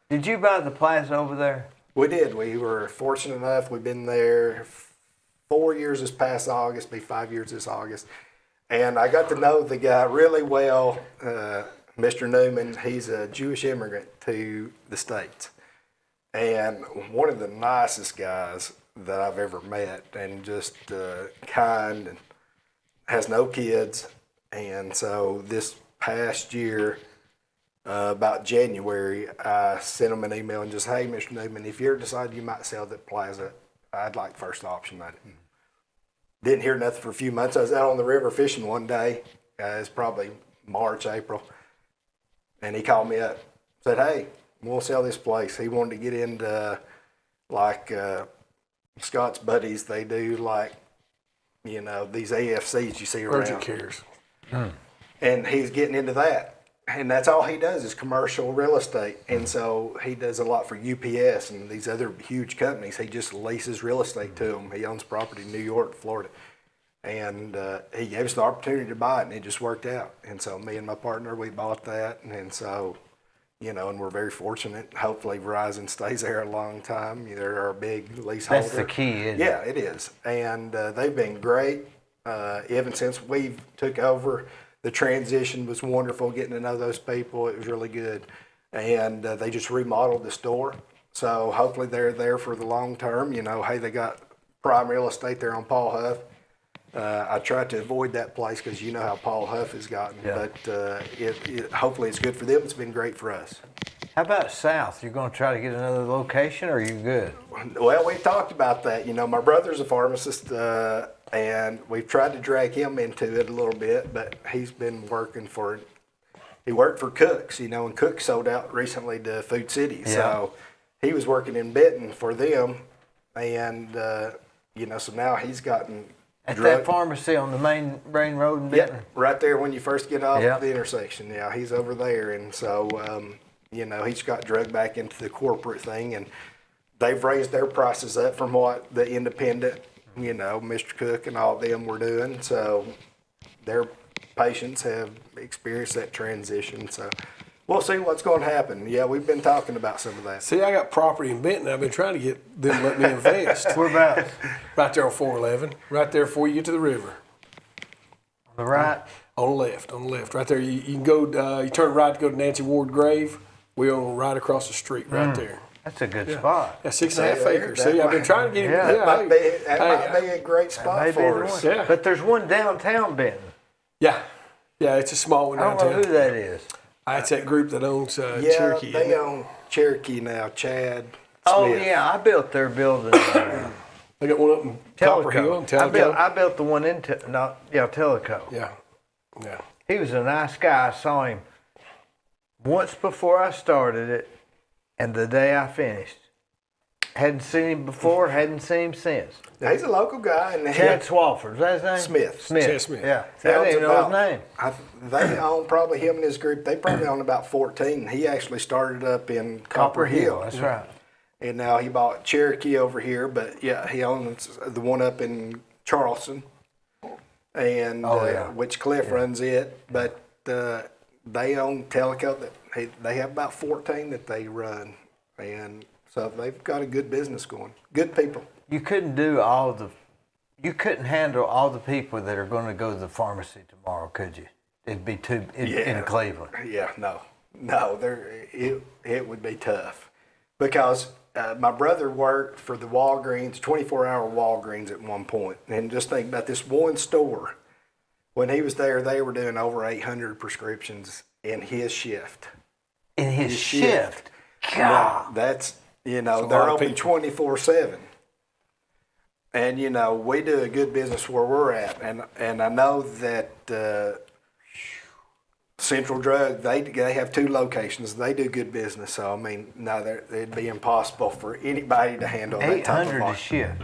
did you buy the plaza over there? we did. We were fortunate enough. We've been there 4 years this past August, be 5 years this August. And I got to know the guy really well, Mr. Newman. He's a Jewish immigrant to the States. And one of the nicest guys that I've ever met, and just kind, and has no kids. And so this past year, about January, I sent him an email and just, hey, Mr. Newman, if you ever decide you might sell that plaza, I'd like first option on it. Didn't hear nothing for a few months. I was out on the river fishing one day. It's probably March, April. And he called me up, said, hey, we'll sell this place. He wanted to get into like Scott's buddies. They do like, you know, these AFCs you see around. Urgent cares. And he's getting into that. And that's all he does is commercial real estate. And so he does a lot for UPS and these other huge companies. He just leases real estate to them. He owns property in New York, Florida. And he gave us the opportunity to buy it, and it just worked out. And so me and my partner, we bought that. And so, you know, and we're very fortunate. Hopefully Verizon stays there a long time. They're our big leaseholder. That's the key, isn't it? Yeah, it is. And they've been great even since we took over. The transition was wonderful, getting to know those people. It was really good. And they just remodeled the store. So hopefully they're there for the long term. You know, hey, they got prime real estate there on Paul Huff. I tried to avoid that place because you know how Paul Huff has gotten. Yeah. But hopefully it's good for them. It's been great for us. How about south? You're going to try to get another location, or are you good? Well, we talked about that. You know, my brother's a pharmacist, and we've tried to drag him into it a little bit, but he's been working he worked for Cook's, you know, and Cook sold out recently to Food City. Yeah. So he was working in Benton for them, and, you know, so now he's gotten At that pharmacy on the main road in Benton? Yeah, right there when you first get off Yep. the intersection. Yeah, he's over there. And so, he's got drugged back into the corporate thing. And they've raised their prices up from what the independent, Mr. Cook and all them were doing. So their patients have experienced that transition. So we'll see what's going to happen. Yeah, we've been talking about some of that. See, I got property in Benton. I've been trying to get them to let me invest. Whereabouts? Right there on 411, right there before you get to the river. On the right? On the left, right there. You can go, you turn right to go to Nancy Ward Grave. We own right across the street, right there. That's a good spot. Yeah, 6.5 acres. See, I've been trying to get him. Yeah. That might be a great spot for us. Yeah. But there's one downtown Benton. Yeah, it's a small one I don't downtown. know who that is. It's that group that owns Yeah, Cherokee. they own Cherokee now, Chad Smith. Oh, yeah, I built their building. They got one up in Copper Hill and Tellico. I built the one in Tellico. Yeah. He was a nice guy. I saw him once before I started it, and the day I finished. Hadn't seen him before, hadn't seen him since. Now, he's a local guy. And Chad Swafford, is that his name? Smith. Chad Smith. Yeah. I didn't even know his name. They own, probably him and his group, they probably own about 14. He actually started up in Copper Hill. That's right. And now he bought Cherokee over here, but yeah, he owns the one up in Charleston, and which Cliff runs it. But they own Tellico. They have about 14 that they run, and so they've got a good business going. Good people. You couldn't you couldn't handle all the people that are going to go to the pharmacy tomorrow, could you? It'd be in Cleveland. Yeah, no, it would be tough because my brother worked for the Walgreens, 24-hour Walgreens at one point, and just think about this one store. When he was there, they were doing over 800 prescriptions in his shift. In his shift? God. Now, that's, they're open 24/7. And, we do a good business where we're at. And I know that Central Drug, they have 2 locations. They do good business. So, I mean, no, it'd be impossible for anybody to handle that type of 800 a volume. shift.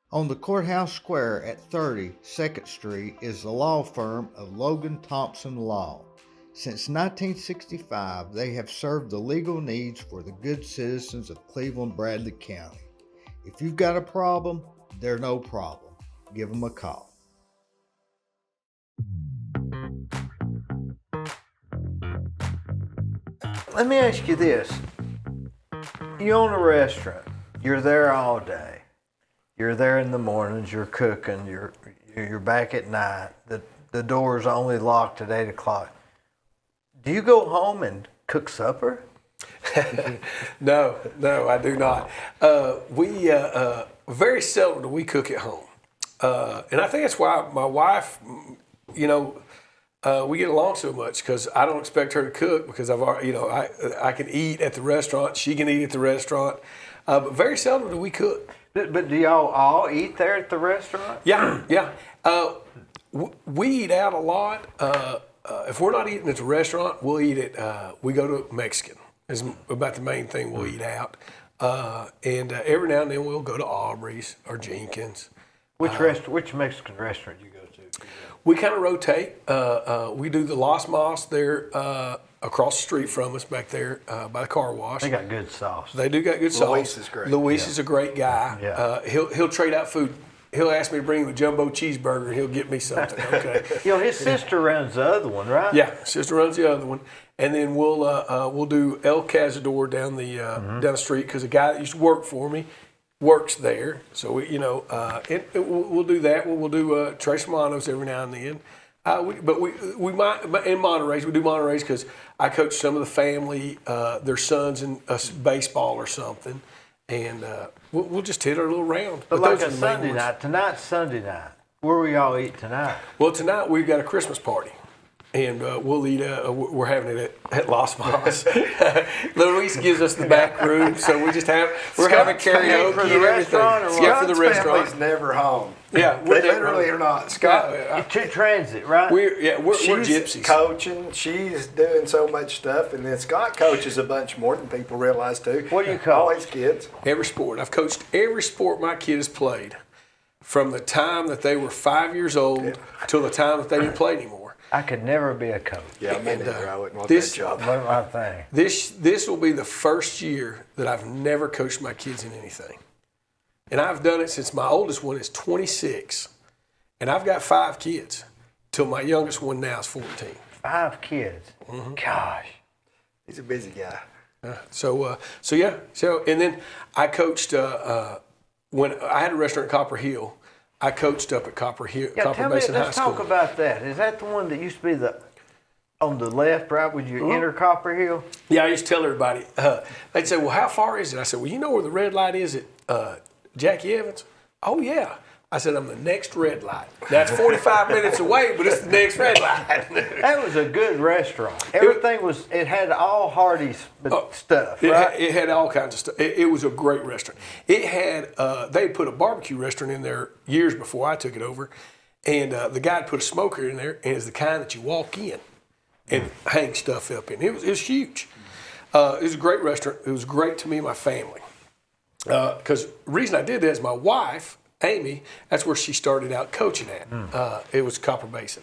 On the courthouse square at 30 2nd Street is the law firm of Logan Thompson Law. Since 1965, they have served the legal needs for the good citizens of Cleveland-Bradley County. If you've got a problem, they're no problem. Give them a call. Let me ask you this. You own a restaurant. You're there all day. You're there in the mornings. You're cooking. You're back at night. The door's only locked at 8 o'clock. Do you go home and cook supper? No, I do not. We very seldom do we cook at home, and I think that's why my wife, we get along so much because I don't expect her to cook because I've already, I can eat at the restaurant. She can eat at the restaurant, but very seldom do we cook. But do y'all all eat there at the restaurant? Yeah. We eat out a lot. If we're not eating at the restaurant, we'll eat at, we go to Mexican. Is about the main thing we'll eat out. And every now and then we'll go to Aubrey's or Jenkins. Which Mexican restaurant do you go to? We kind of rotate. We do the Las Mas there across the street from us back there by the car wash. They got good sauce. They do got good sauce. Luis is great. Luis is a great guy. Yeah. He'll trade out food. He'll ask me to bring him a jumbo cheeseburger and he'll get me something. Okay. His sister runs the other one, right? Yeah, sister runs the other one, and then we'll do El Cazador down the street because a guy that used to work for me works there. So we'll do that. We'll do Tres Hermanos every now and then. But we might in Monterey's. We do Monterey's because I coach some of the family, their sons in baseball or something, and we'll just hit our little round. But like those a are the main Sunday ones. night. Tonight's Sunday night. Where will y'all eat tonight? Well, tonight we've got a Christmas party. and we'll eat. We're having it at Las Vegas. Luis gives us the back room, so we're having karaoke for the and everything. restaurant or what? Yeah, for the Scott's restaurant. family's never home. Yeah, They literally are not. Scott, To transit, right? we're she's gypsies. coaching. She's doing so much stuff, and then Scott coaches a bunch more than people realize too. What do you call all his kids? Every sport. I've coached every sport my kid has played, from the time that they were 5 years old till the time that they didn't play anymore. I could never be a coach. Yeah, me neither. I wouldn't want this- that job. What my thing. This will be the first year that I've never coached my kids in anything. And I've done it since my oldest one is 26. And I've got 5 kids till my youngest one now is 14. 5 kids. Gosh. He's a busy guy. So and then I coached when I had a restaurant at Copper Hill. I coached up at Copper Hill, Yeah, Copper tell me, Basin High let's School. talk about that. Is that the one that used to be on the left, right, when you enter Copper Hill? Yeah, I used to tell everybody. They'd say, "Well, how far is it?" I said, "Well, you know where the red light is at Jackie Evans?" "Oh yeah." I said, "I'm the next red light." That's 45 minutes away, but it's the next red light. That was a good restaurant. Everything it had all Hardee's stuff, right? It had all kinds of stuff. It was a great restaurant. It had they put a barbecue restaurant in there years before I took it over, and the guy put a smoker in there, and it's the kind that you walk in and hang stuff up in. It was huge. It was a great restaurant. It was great to me and my family. Because the reason I did that is my wife, Amy, that's where she started out coaching at. It was Copper Basin.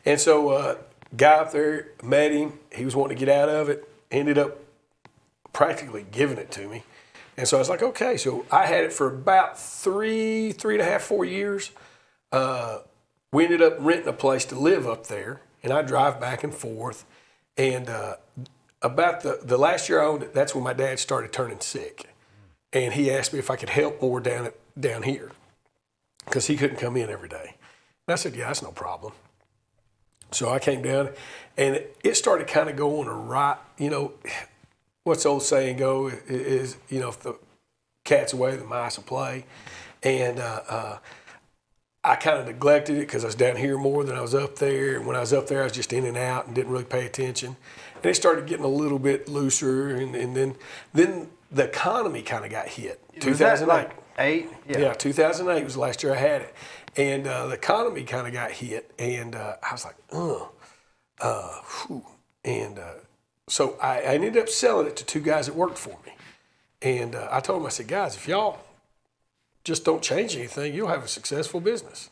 And so guy up there, met him. He was wanting to get out of it. Ended up practically giving it to me. And so I was like, okay. So I had it for about 3.5, 4 years. We ended up renting a place to live up there. And I drive back and forth. And about the last year I owned it, that's when my dad started turning sick. And he asked me if I could help more down here, because he couldn't come in every day. And I said, yeah, that's no problem. So I came down, and it started kind of going right. You know, what's the old saying go is, you know, if the cat's away, the mice will play. And I kind of neglected it because I was down here more than I was up there. And when I was up there, I was just in and out and didn't really pay attention. And it started getting a little bit looser, and then the economy kind of got hit. 2008. Like 8? Yeah, 2008 was the last year I had it. And the economy kind of got hit. And I was like, whew. And so I ended up selling it to 2 guys that worked for me. And I told them, I said, guys, if y'all just don't change anything, you'll have a successful business.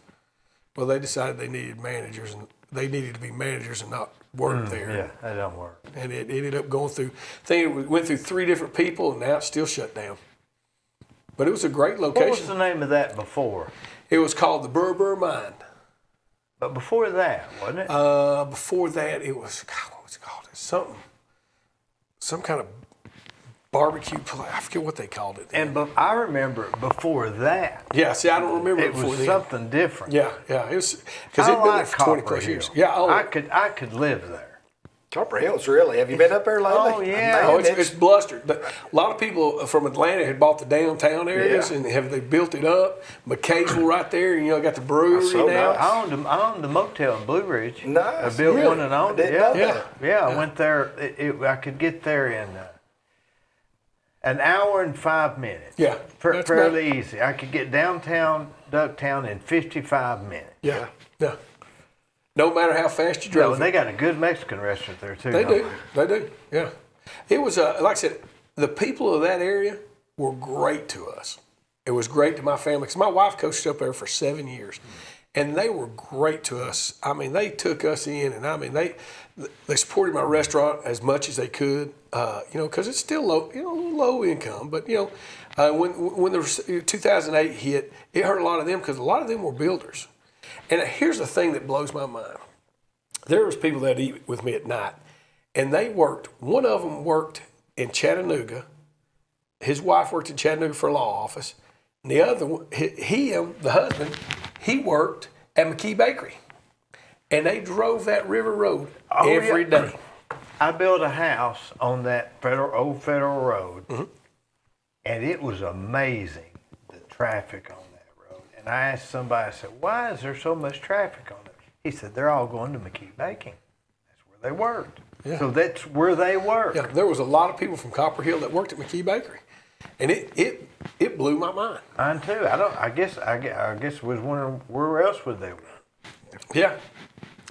Well, they decided they needed managers, and they needed to be managers and not work there. Yeah, that don't work. And it ended up going through, I think it went through 3 different people, and now it's still shut down. But it was a great location. What was the name of that before? It was called the Burr Mine. But before that, wasn't it? Before that, it was, God, what was it called? It's some kind of barbecue place. I forget what they called it. I remember it before that. Yeah, see, I don't remember It before was then. something different. Yeah, it was, because it'd been there for 20 plus years. Yeah, I could live there. Copper Hills, really? Have you been up there lately? Oh, yeah. Oh, it's blustered. But a lot of people from Atlanta had bought the downtown areas, and they built it up. McKaysville right there, and got the brewery so now. nice. I owned the motel in Blue Ridge. Nice. I built Really? one and owned it. I didn't know Yeah. that. Yeah, I went there. I could get there in an hour and 5 minutes. Yeah, that's fairly easy. I could get downtown Ducktown in 55 minutes. Yeah. No matter how fast you No, drove. they got a good Mexican restaurant there too. They don't do. Yeah. It was, like I said, the people of that area were great to us. It was great to my family, because my wife coached up there for 7 years, and they were great to us. I mean, they took us in, and I mean, they supported my restaurant as much as they could, because it's still low income. But when the 2008 hit, it hurt a lot of them, because a lot of them were builders. And here's the thing that blows my mind. There was people that eat with me at night, and they worked. One of them worked in Chattanooga. His wife worked in Chattanooga for a law office. And the other one, the husband, he worked at McKee Bakery. And they drove that river road every day. I built a house on that old Federal Road, and it was amazing, the traffic on that road. And I asked somebody, I said, why is there so much traffic on it? He said, they're all going to McKee Baking. They worked. Yeah. So that's where they worked. Yeah, there was a lot of people from Copper Hill that worked at McKee Bakery, and it blew my mind. Mine too. I guess was wondering where else would they work? Yeah,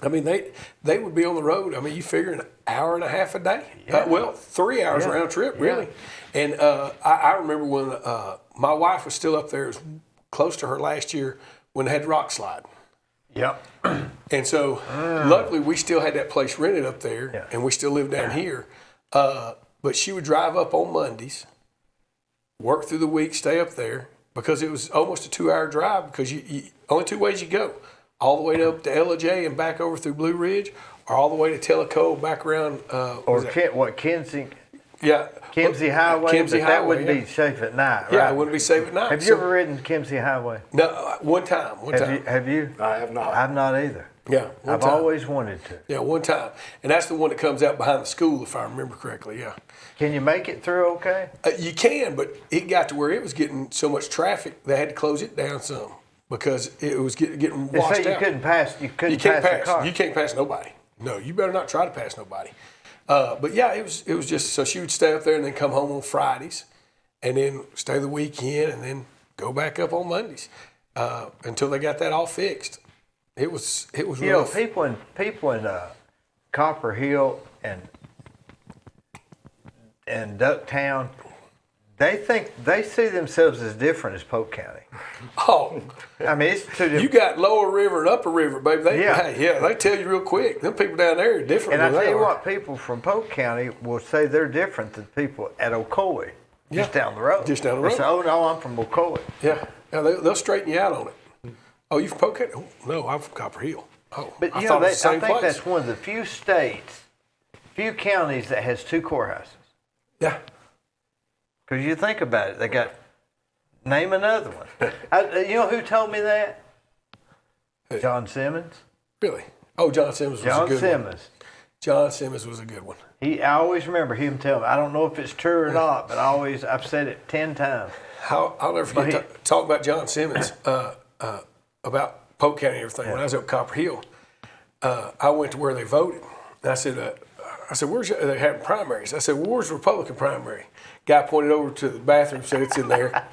I mean they would be on the road. I mean, you figure an hour and a half a day. Yeah. 3 hours round trip really. And I remember when my wife was still up there. It was close to her last year when they had rock slide. Yep. And so, luckily, we still had that place rented up there, and we still live down here. But she would drive up on Mondays, work through the week, stay up there, because it was almost a 2-hour drive, because you only 2 ways you go. All the way up to LJ and back over through Blue Ridge, or all the way to Tellico, back around. Kinsey? Yeah. Kimsey Highway? Kimsey That Highway, wouldn't be safe at night, right? Yeah, it wouldn't be safe at night. Have you ever ridden Kimsey Highway? No, one time. Have you? I have not. I've not either. Yeah, one I've time. always wanted to. Yeah, one time. And that's the one that comes out behind the school, if I remember correctly, yeah. Can you make it through okay? You can, but it got to where it was getting so much traffic, they had to close it down some because it was getting They washed say you out. couldn't pass. You can't pass pass. the car. You can't pass nobody. No, you better not try to pass nobody. But yeah, it was just so she would stay up there and then come home on Fridays, and then stay the weekend, and then go back up on Mondays until they got that all fixed. It was rough. You know, people in Copper Hill and Ducktown, they see themselves as different as Polk County. Oh, I mean, it's two different. you got Lower River and Upper River, baby. They Yeah. tell you real quick. Them people down there are different. And I than they tell you are. what, people from Polk County will say they're different than people at Ocoee, just down the road. Just down the They road. say, oh no, I'm from Ocoee. Yeah, they'll straighten you out on it. Oh, you from Polk County? Oh, no, I'm from Copper Hill. Oh, But I you thought know, it was the I same think place. that's one of the few counties that has 2 courthouses. Yeah. Because you think about it, they got, name another one. You know who told me that? John Simmons. Really? Oh, John Simmons was a John good Simmons. one. John Simmons was a good one. I always remember him telling me. I don't know if it's true or not, but I've said it 10 times. I'll never forget talking about John Simmons, about Polk County and everything. When I was up Copper Hill, I went to where they voted. And I said, where's they having primaries? I said, well, where's the Republican primary? Guy pointed over to the bathroom, said it's in there.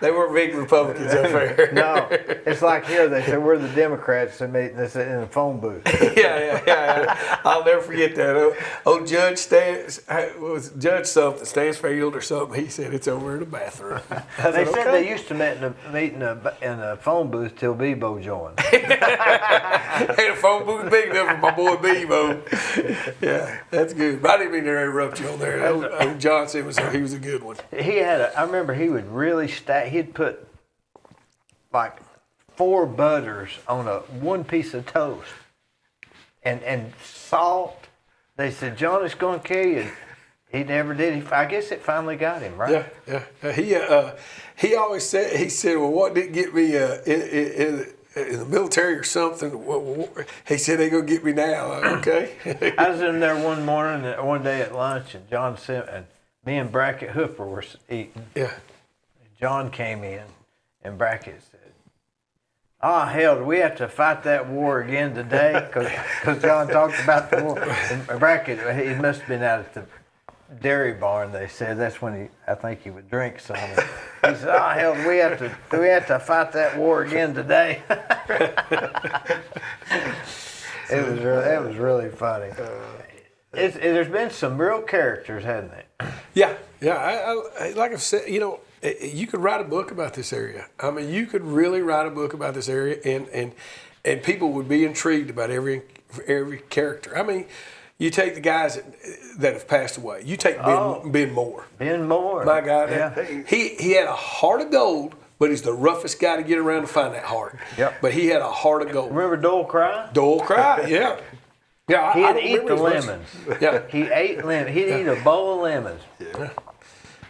They weren't big Republicans up there. No, it's like here they say we're the Democrats and meet this in a phone booth. Yeah. I'll never forget that. Old Judge Judge something, Stansfield or something. He said it's over in the bathroom. They said they used to meet in a phone booth till Bebo joined. Ain't a phone booth big enough for my boy Bevo. Yeah, that's good. But I didn't mean to interrupt you on there. Old John Simmons, he was a good one. I remember he would really he'd put like 4 butters on one piece of toast and salt. They said, John, it's going to kill you. He never did. I guess it finally got him, right? Yeah. He always said, well, what did get me in the military or something? He said, they're going to get me now. Okay. I was in there one day at lunch, and John and me and Brackett Hooper were eating. Yeah. John came in, and Brackett said, "Oh hell, do we have to fight that war again today?" Because John talked about the war. And Brackett, he must have been out at the dairy barn. They said that's when I think he would drink some. And he said, "Oh hell, do we have to fight that war again today?" It was really funny. There's been some real characters, hasn't it? Yeah. I like I've said, you could write a book about this area. I mean, you could really write a book about this area, and people would be intrigued about every character. I mean, you take the guys that have passed away. You take Ben Moore. Ben Moore. My God. Yeah. He had a heart of gold, but he's the roughest guy to get around to find that heart. Yep. But he had a heart of gold. Remember Dole Cry? Dole Cry, yeah. Yeah, He'd I don't eat the remember his lemons. Yeah. He ate lemons. He'd eat a bowl of lemons. Yeah.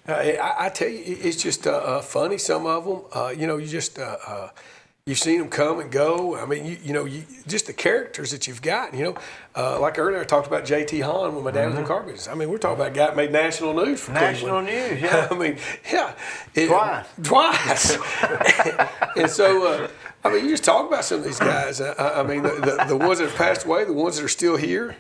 I tell you, it's just funny. Some of them, you You've seen them come and go. I mean, just the characters that you've got. Like earlier I talked about J.T. Hahn when my dad was in car business. I mean, we're talking about a guy that made national news for National Cleveland. news, yeah. I mean, yeah. Twice. And so, I mean, you just talk about some of these guys. I mean, the ones that have passed away, the ones that are still here.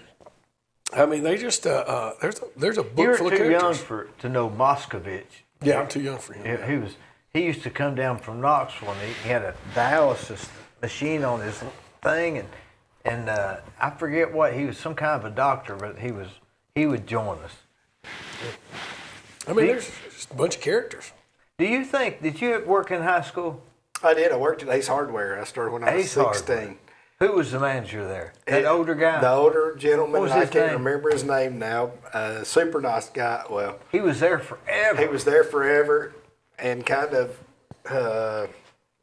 I mean, they just there's a book You're full of too young characters. to know Moscovich. Yeah, I'm too young for him. He used to come down from Knoxville, and he had a dialysis machine on his thing, and I forget what he was, some kind of a doctor, but he would join us. I mean, there's just a bunch of characters. Did you work in high school? I did. I worked at Ace Hardware. I started when I was Ace 16. Hardware. Who was the manager there? That older guy? The older gentleman. What was I his can't name? remember his name now. Super nice guy. Well, He was there forever. he was there forever and kind of, I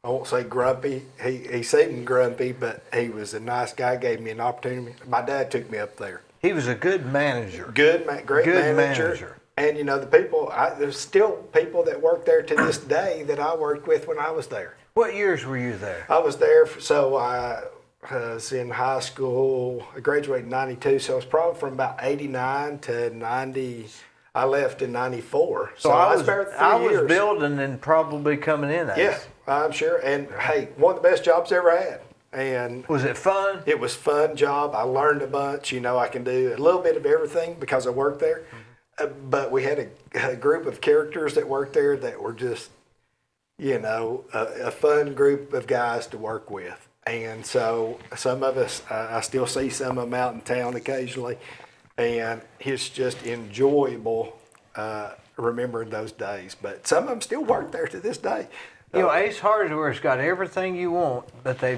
won't say grumpy. He seemed grumpy, but he was a nice guy, gave me an opportunity. My dad took me up there. He was a good manager. Great Good manager. manager. And, the people, there's still people that work there to this day that I worked with when I was there. What years were you there? I was there, so I was in high school. I graduated in 92, so it was probably from about 89 to 90. I left in 94. So I was there 3 years. building and probably coming in. Yeah, I'm sure. And, hey, one of the best jobs I ever had. And Was it fun? it was a fun job. I learned a bunch. I can do a little bit of everything because I worked there. But we had a group of characters that worked there that were just, a fun group of guys to work with. And so some of us, I still see some of them out in town occasionally. And it's just enjoyable remembering those days. But some of them still work there to this day. Ace Hardware's got everything you want, but they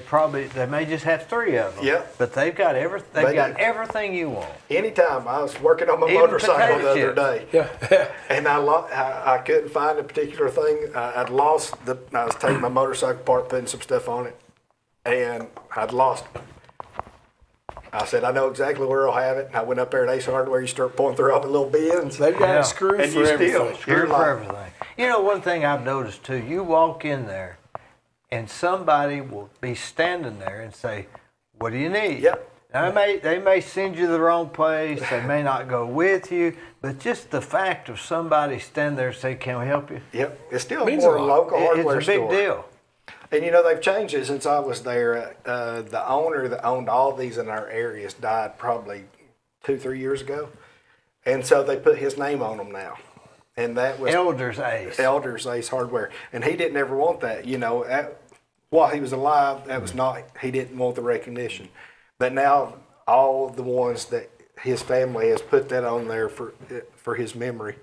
may just have 3 of them. Yeah. But they've got everything you want. Anytime I was working on my Even motorcycle the potato other chips. day. Yeah. And I couldn't find a particular thing. I was taking my motorcycle apart, putting some stuff on it, and I'd lost it. I said, I know exactly where I'll have it. And I went up there at Ace Hardware. You start pulling through all the little bins. They've got Yeah. a screw And for you everything. still- Screw You're for like- everything. One thing I've noticed too, you walk in there and somebody will be standing there and say, what do you need? Yep. Now, they may send you the wrong place, they may not go with you, but just the fact of somebody standing there and say, can we help you? Yep. It's still Means more a lot. local hardware It's a big store. deal. And they've changed it since I was there. The owner that owned all these in our areas died probably 2-3 years ago. And so they put his name on them now. And that was Elders Ace. Elders Ace Hardware. And he didn't ever want that. While he was alive, that was not, he didn't want the recognition. But now all the ones that his family has put that on there for his memory.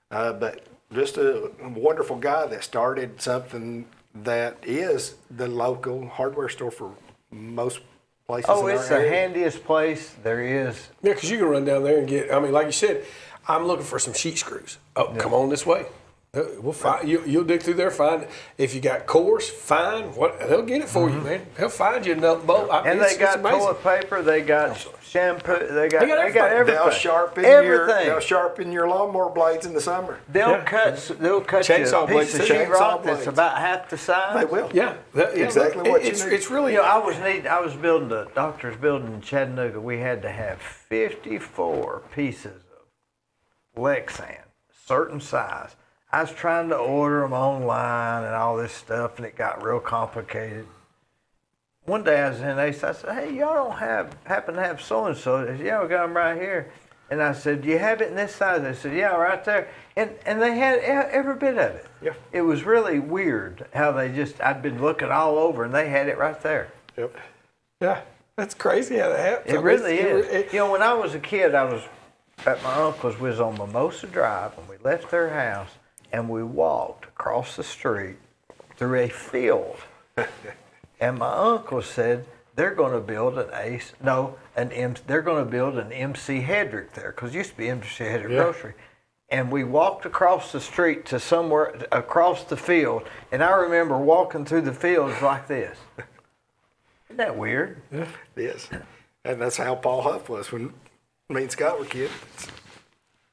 But just a wonderful guy that started something that is the local hardware store for most places in our It's the area. handiest place there is. Yeah, because you can run down there and get. I mean, like you said, I'm looking for some sheet screws. Oh, come on this way. We'll find you'll dig through there. Find if you got coarse, fine. They'll get it for you, man. They'll find you a nut bolt. And they got toilet paper. They got shampoo. They got everything. They'll sharpen Everything. they'll sharpen your lawnmower blades in the summer. They'll cut Chainsaw you a blades piece of too. sheetrock Chainsaw that's blades. about half the size. They will. Yeah, Exactly what you need. It's really. I was building a doctor's building in Chattanooga. We had to have 54 pieces of Lexan, certain size. I was trying to order them online and all this stuff, and it got real complicated. One day I was in Ace. I said, "Hey, y'all don't happen to have so and so?" They said, "Yeah, we got them right here." And I said, "Do you have it in this size?" They said, "Yeah, right there." And they had every bit of it. Yeah. It was really weird how I'd been looking all over, and they had it right there. Yep. Yeah, that's crazy how that happens. It really is. When I was a kid, I was at my uncle's. We was on Mimosa Drive, and we left their house, and we walked across the street through a field. And my uncle said they're going to build they're going to build an MC Hedrick there, because it used to be MC Hedrick Grocery. And we walked across the street to somewhere across the field, and I remember walking through the fields like this. Isn't that weird? Yeah. It is. And that's how Paul Huff was when me and Scott were kids.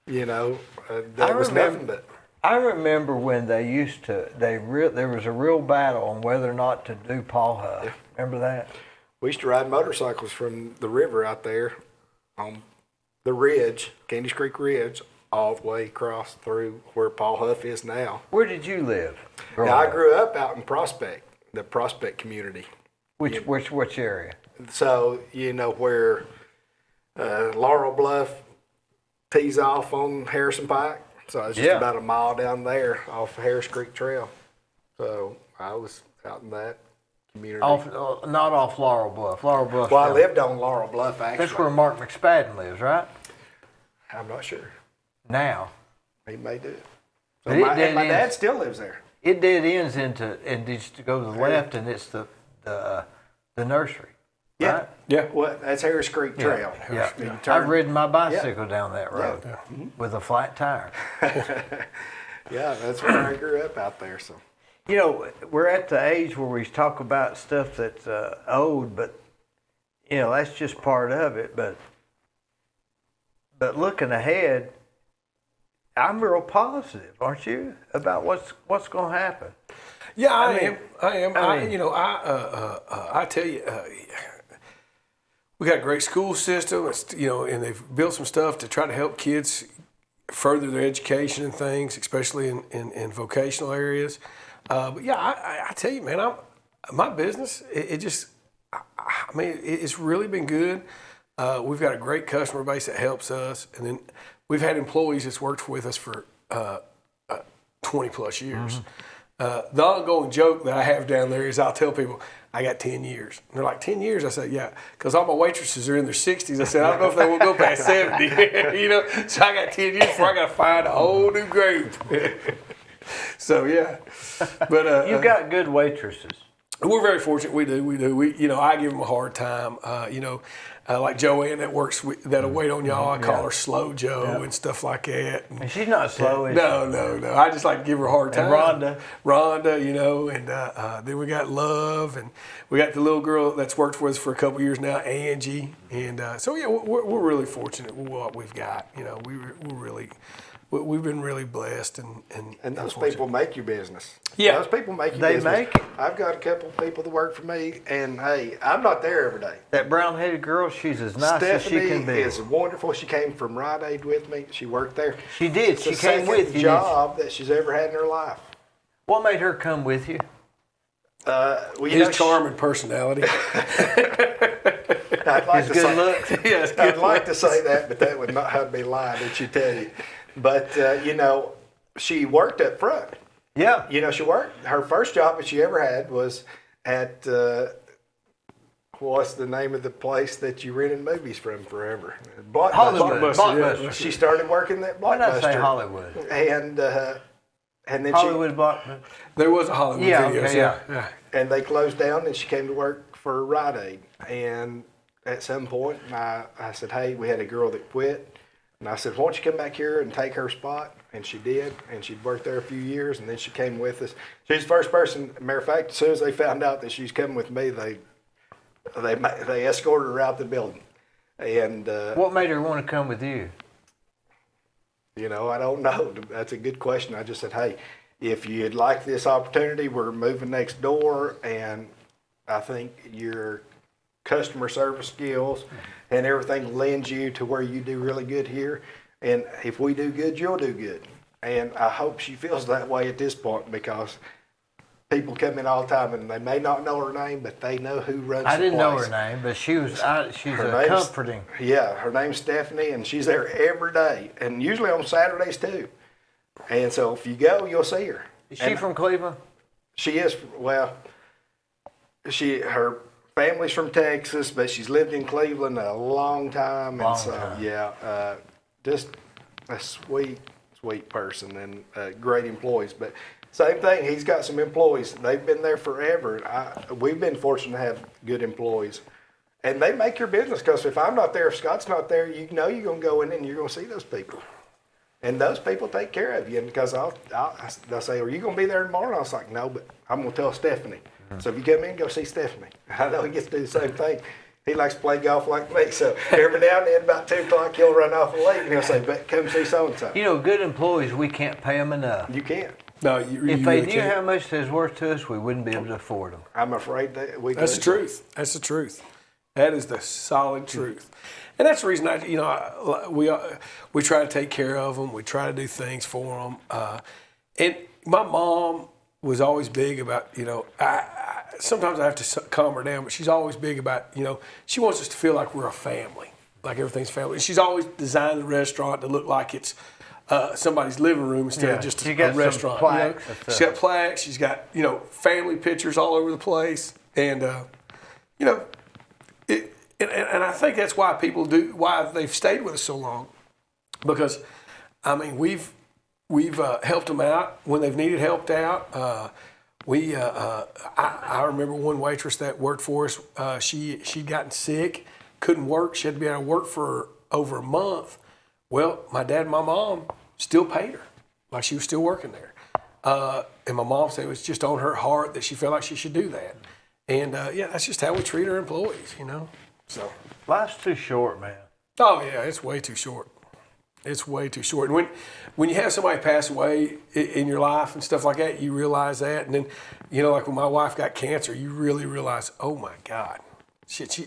That was nothing but. I remember when they used to, there was a real battle on whether or not to do Paul Huff. Remember that? We used to ride motorcycles from the river out there on the ridge, Candies Creek Ridge, all the way across through where Paul Huff is now. Where did you live? Now, I grew up out in Prospect, the Prospect community. Which area? So, you know, where Laurel Bluff tees off on Harrison Pike. So it's just about a mile down there off Harris Creek Trail. So I was out in that community. Not off Laurel Bluff. Laurel Bluff. Well, I lived on Laurel Bluff, actually. That's where Mark McSpadden lives, right? I'm not sure. Now. He may do. So But my dad still lives there. It dead ends and just to go to the left, and it's the nursery. Yeah. Right? Yeah. Well, that's Harris Creek Trail. Yeah. You turn- I've ridden my bicycle down that road with a flat tire. Yeah, that's where I grew up out there. So. You know, we're at the age where we talk about stuff that's old, but you know that's just part of it. But looking ahead, I'm real positive, aren't you, about what's going to happen? Yeah, I am. I tell you, we got a great school system. It's, and they've built some stuff to try to help kids further their education and things, especially in vocational areas. But yeah, I tell you, man, my business, it's really been good. We've got a great customer base that helps us, and then we've had employees that's worked with us for 20 plus years. The ongoing joke that I have down there is I'll tell people, I got 10 years. And they're like, 10 years? I said, yeah, because all my waitresses are in their 60s. I said, I don't know if they will go past 70. So I got 10 years before I got to find a whole new grave. So, yeah. But You got good waitresses. We're very fortunate. We do. I give them a hard time. Like Joanne that'll wait on y'all. I call her Slow Joe and stuff like that. And she's not slow, is she? No. I just like to give her a hard time. And Rhonda, and then we got Love, and we got the little girl that's worked for us for a couple years now, Angie. And so yeah, we're really fortunate with what we've got. We've been really blessed And those people make your business. Yeah. Those people make your They business. make it. I've got a couple of people that work for me, and hey, I'm not there every day. That brown-headed girl, she's as nice as she can Stephanie be. is wonderful. She came from Rite Aid with me. She worked there. She did. It's She the came with second you. job that she's ever had in her life. What made her come with you? His charm and personality. I'd like His to good say, looks. Yes, I'd like to say that, but that would not have me lying, did she tell you? But, she worked up front. Yeah. She worked. Her first job that she ever had was at, what's the name of the place that you rented movies from forever? Hollywood. Blockbuster. She started working at Why did I say Blockbuster. Hollywood? And then Hollywood Blockbuster. There was a Hollywood Yeah, video. okay, yeah. and they closed down, and she came to work for Rite Aid. And at some point, I said, hey, we had a girl that quit. And I said, why don't you come back here and take her spot? And she did, and she'd worked there a few years, and then she came with us. She's the first person, matter of fact, as soon as they found out that she's coming with me, they escorted her out the building. And What made her want to come with you? I don't know. That's a good question. I just said, hey, if you'd like this opportunity, we're moving next door, and I think your customer service skills and everything lends you to where you do really good here. And if we do good, you'll do good. And I hope she feels that way at this point, because people come in all the time and they may not know her name, but they know who runs the place. I didn't know her name, but she's comforting. Yeah, her name's Stephanie, and she's there every day, and usually on Saturdays too. And so if you go, you'll see her. Is she from Cleveland? She is. Well, her family's from Texas, but she's lived in Cleveland a long time, and just a sweet person and great employees. But same thing, he's got some employees. They've been there forever. We've been fortunate to have good employees, and they make your business. Because if I'm not there, if Scott's not there, you're going to go in and you're going to see those people. And those people take care of you. And because they'll say, are you going to be there tomorrow? And I was like, no, but I'm going to tell Stephanie. So if you come in, go see Stephanie. I know he gets to do the same thing. He likes to play golf like me. So every now and then, about 2 o'clock, he'll run off the lake and he'll say, "But come see so and so." You know, good employees, we can't pay them enough. You can't. No, If you they really knew can't. how much it's worth to us, we wouldn't be able to afford them. I'm afraid that we. That's the truth. That's the truth. That is the solid truth. And that's the reason we try to take care of them. We try to do things for them. And my mom was always big about, sometimes I have to calm her down, but she's always big about, she wants us to feel like we're a family, like everything's family. And she's always designed the restaurant to look like it's somebody's living room instead of just a restaurant. She's got plaques. She's got, family pictures all over the place. And, and I think that's why why they've stayed with us so long. Because, we've helped them out when they've needed helped out. I remember one waitress that worked for us. She'd gotten sick, couldn't work. She had to be out of work for over a month. Well, my dad and my mom still paid her, like she was still working there. And my mom said it was just on her heart that she felt like she should do that. And that's just how we treat our employees, So Life's too short, man. Oh yeah, it's way too short. It's way too short. And when you have somebody pass away in your life and stuff like that, you realize that. And then, like when my wife got cancer, you really realize, oh my God, shit.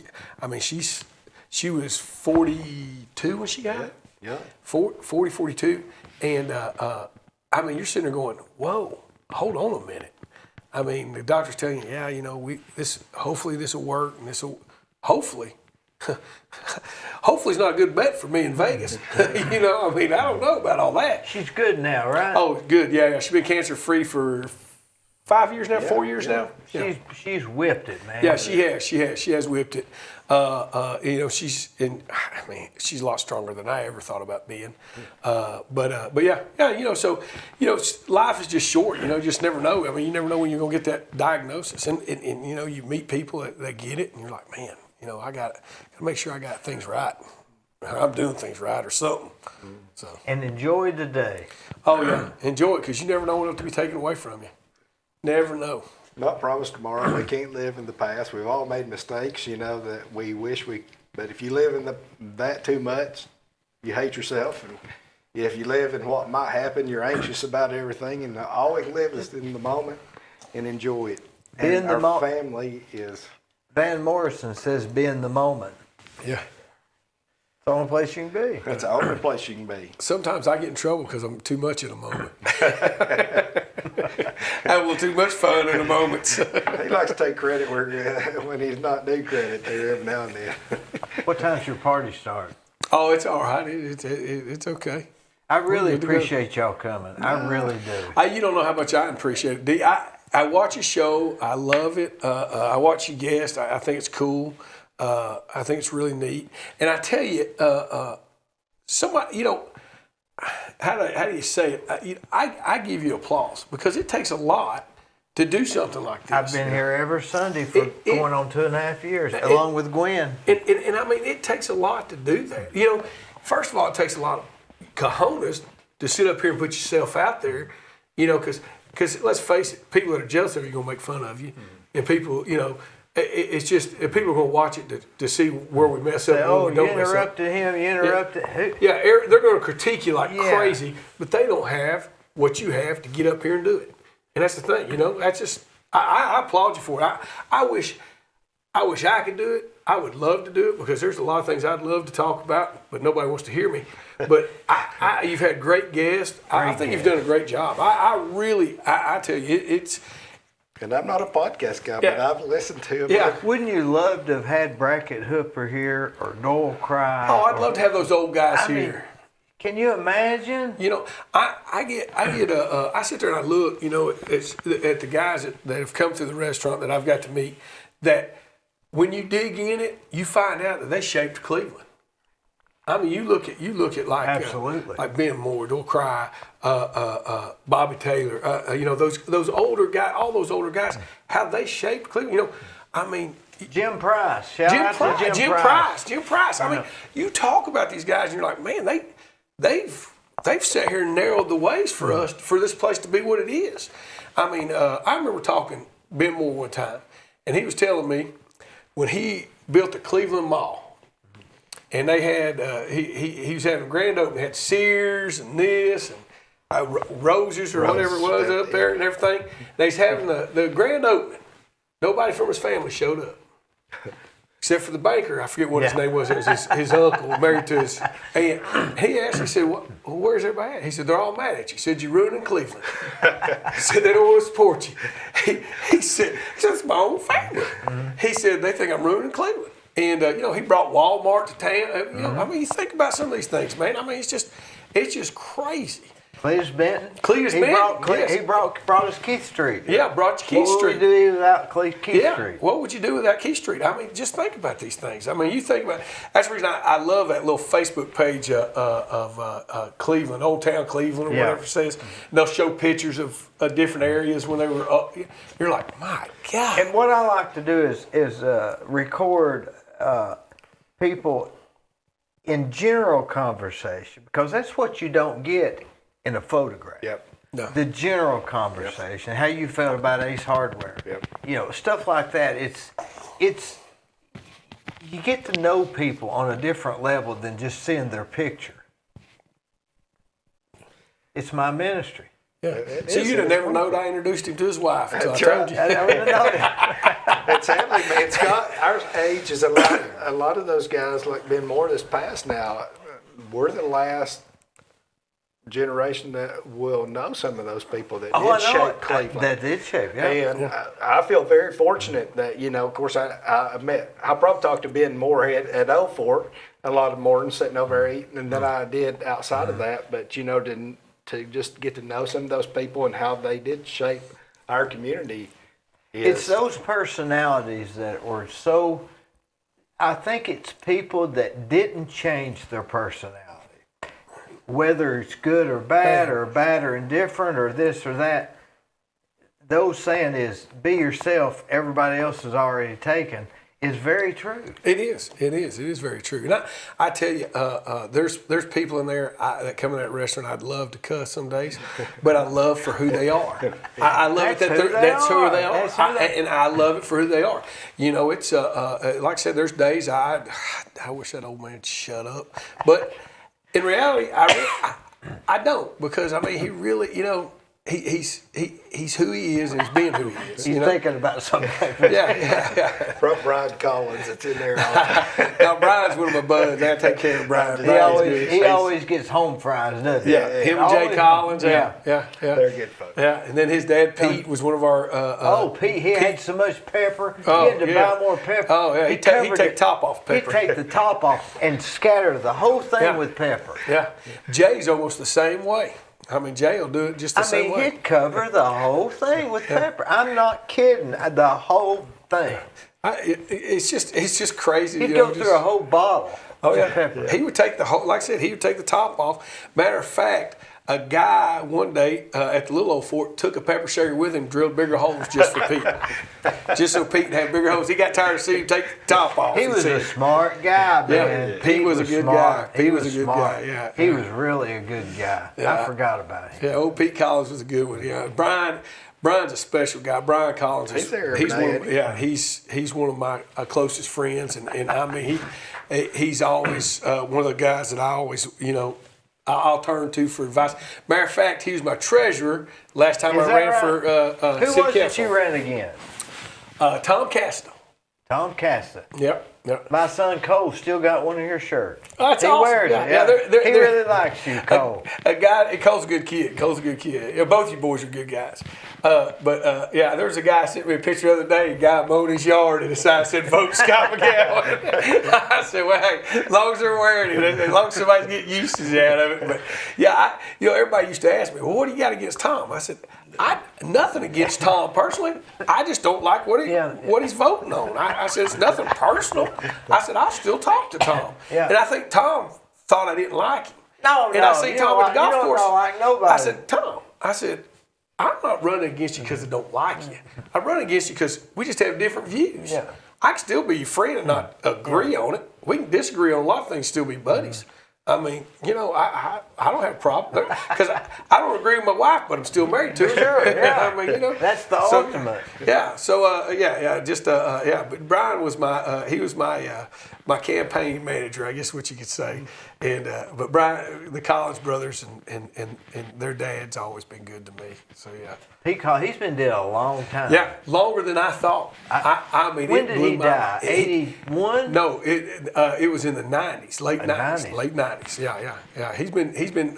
She was 42 when she got it. Yeah. 40, 42. And you're sitting there going, whoa, hold on a minute. The doctor's telling you, hopefully this will work, and hopefully it's not a good bet for me in Vegas. I don't know about all that. She's good now, right? Oh, good. Yeah. She's been cancer free for 5 years now, 4 years now. Yeah. She's whipped it, man. Yeah, she has. She has whipped it. She's a lot stronger than I ever thought about being. But yeah. So life is just short. You just never know. You never know when you're gonna get that diagnosis, and you meet people that get it, and you're like, man, I gotta make sure I got things right. I'm doing things right or something. So. And enjoy the day. Oh yeah, enjoy it, because you never know what will be taken away from you. Never know. Not promised tomorrow. We can't live in the past. We've all made mistakes, that we wish we. But if you live in that too much, you hate yourself. And if you live in what might happen, you're anxious about everything. And always live in the moment and enjoy it. And our family is. Van Morrison says, "Be in the moment." Yeah. It's the only place you can be. That's the only place you can be. Sometimes I get in trouble because I'm too much in a moment. I have a little too much fun in the moments. He likes to take credit when he's not due credit there every now and then. What time's your party start? Oh, it's all right. It's okay. I really appreciate y'all coming. I really do. You don't know how much I appreciate it, Dee. I watch your show. I love it. I watch your guests. I think it's cool. I think it's really neat. And I tell you, somebody, how do you say it? I give you applause, because it takes a lot to do something like this. I've been here every Sunday for going on 2.5 years, along with Gwen. And it takes a lot to do that. First of all, it takes a lot of cojones to sit up here and put yourself out there, because let's face it, people that are jealous of you are going to make fun of you. And people, it's just, people are going to watch it to see where we mess up and where we don't mess up. You interrupted him, you interrupted who? Yeah, they're going to critique you like crazy, but they don't have what you have to get up here and do it. And that's the thing, that's just, I applaud you for it. I wish I could do it. I would love to do it, because there's a lot of things I'd love to talk about, but nobody wants to hear me. But you've had great guests. I think you've done a great job. I tell you, it's. And I'm not a podcast guy, but I've listened to him. Yeah. Wouldn't you love to have had Brackett Hooper here, or Doyle Cry? Oh, I'd love to have those old guys here. Can you imagine? I sit there and I look, at the guys that have come through the restaurant that I've got to meet, that when you dig in it, you find out that they shaped Cleveland. You look at like absolutely, like Ben Moore, Doyle Cry, Bobby Taylor, those older guys, all those older guys, how they shaped Cleveland. Jim Price. Jim Price. You talk about these guys, and you're like, man, they've sat here and narrowed the ways for us, for this place to be what it is. I remember talking Ben Moore one time, and he was telling me when he built the Cleveland Mall, and they had he was having a grand opening. Had Sears and this and Roses or whatever it was up there and everything. They was having the grand opening. Nobody from his family showed up. Except for the banker, I forget what his name was. It was his uncle, married to his aunt. He asked, he said, well, where's everybody at? He said, they're all mad at you. He said, you're ruining Cleveland. He said, they don't want to support you. He said, it's my own family. He said, they think I'm ruining Cleveland. And, he brought Walmart to town. I mean, you think about some of these things, man. I mean, it's just crazy. Cletus Benton. Yes. He brought us Keith Street. Yeah, brought you Keith Street. What would we do without Keith Street? What would you do without Keith Street? I mean, just think about these things. I mean, you think about that's the reason I love that little Facebook page of Cleveland, Old Town Cleveland, or whatever it says. And they'll show pictures of different areas when they were up. You're like, my God. And what I like to do is record people in general conversation, because that's what you don't get in a photograph. Yep. No. The general conversation, how you felt about Ace Hardware. Yep. Stuff like that. It's you get to know people on a different level than just seeing their picture. It's my ministry. Yeah. So you'd have never known I introduced him to his wife until I told you. I would have known it. It's happening, man. Scott, our age is a lot of those guys, like Ben Moore this past now, we're the last generation that will know some of those people that did shape Cleveland. That did shape, yeah. And I feel very fortunate that, of course, I probably talked to Ben more at Old Fort a lot more than sitting over there eating than I did outside of that. But, to just get to know some of those people and how they did shape our community. It's those personalities that were so, I think it's people that didn't change their personality. Whether it's good or bad or indifferent or this or that, those saying is be yourself, everybody else is already taken, is very true. It is very true. And I tell you, there's people in there that come in that restaurant I'd love to cuss some days, but I love for who they are. I love it that's who they are. And I love it for who they are. It's like I said, there's days I wish that old man would shut up, but in reality, I don't, because he really, he's who he is and he's being who he is. He's thinking about something. Yeah. Brian Collins, it's in there all the time. Now Brian's one of my buds. I take care of Brian. He always gets home fries, doesn't he? Yeah, him and Jay Collins. Yeah. They're good folks. Yeah, and then his dad Pete was one of our. Pete, he had so much pepper. He had to buy more pepper. Oh yeah, he'd take the top off pepper. He'd take the top off and scatter the whole thing with pepper. Yeah, Jay's almost the same way. Jay will do it just the same way. He'd cover the whole thing with pepper. I'm not kidding. The whole thing. It's just crazy. He'd go through a whole bottle. Oh yeah. Pepper. He would take the whole. Like I said, he would take the top off. Matter of fact, a guy one day at the Little Old Fort took a pepper shaker with him, drilled bigger holes just for Pete, just so Pete had bigger holes. He got tired of seeing him take the top off. He was a smart guy, man. Yeah, Pete was a good guy. Pete was a good guy. Yeah, he was really a good guy. I forgot about him. Yeah, old Pete Collins was a good one. Yeah, Brian's a special guy. Brian Collins is. He's one of my closest friends, and he's always one of the guys that I always I'll turn to for advice. Matter of fact, he was my treasurer last time I ran for Who city was council. it you ran against? Tom Casta. Tom Casta. Yep. My son Cole still got one of your shirts. Oh, that's he awesome. wears it. He really likes you, Cole. Cole's a good kid. Yeah, both you boys are good guys. There was a guy sent me a picture the other day. A guy mowed his yard and the sign said, "Vote Scott McGowan." I said, "Well, hey, as long as they're wearing it, as long as somebody's getting usage out of it." But everybody used to ask me, "Well, what do you got against Tom?" I said, nothing against Tom personally. I just don't like what he's voting on. I said, it's nothing personal. I said, I'll still talk to Tom. Yeah. And I think Tom thought I didn't like him. No, and I see Tom at the golf course. Don't like nobody. I said, Tom, I'm not running against you because I don't like you. I'm running against you because we just have different views. Yeah. I can still be your friend and not agree on it. We can disagree on a lot of things, still be buddies. I mean, you know, I don't have a problem because I don't agree with my wife, but I'm still married to her. Sure, yeah. I mean, you know, That's the ultimate. Yeah. So But Brian was he was my campaign manager, I guess what you could say. And but Brian, the Collins brothers and their dad's always been good to me. So yeah. He's been dead a long time. Yeah, longer than I thought. I mean, when did he die? 81? No, it was in the 90s, late 90s. 90s. Late 90s. Yeah. He's been.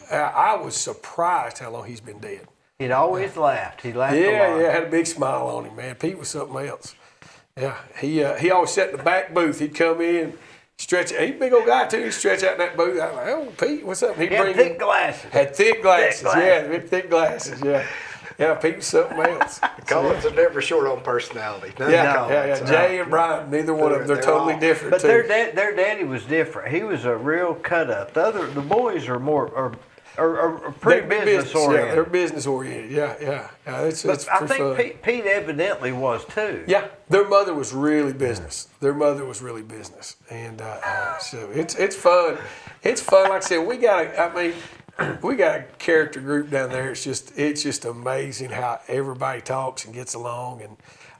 I was surprised how long he's been dead. He'd always laughed. He laughed a lot. Yeah, had a big smile on him, man. Pete was something else. Yeah, he always sat in the back booth. He'd come in, stretch. He's a big old guy too. He'd stretch out in that booth. I'm like, oh, Pete, what's up? He had thick glasses. Had thick glasses. Yeah, thick glasses. Yeah. Yeah, Pete was something else. Collins are never short on personality. Yeah. Jay and Brian, neither one of them, they're totally different. But too. their daddy was different. He was a real cut up. The boys are more are pretty business oriented. Yeah, they're business oriented. Yeah. It's I think Pete evidently was too. Yeah, their mother was really business. And so it's fun. It's fun. Like I said, we got a character group down there. It's just amazing how everybody talks and gets along. And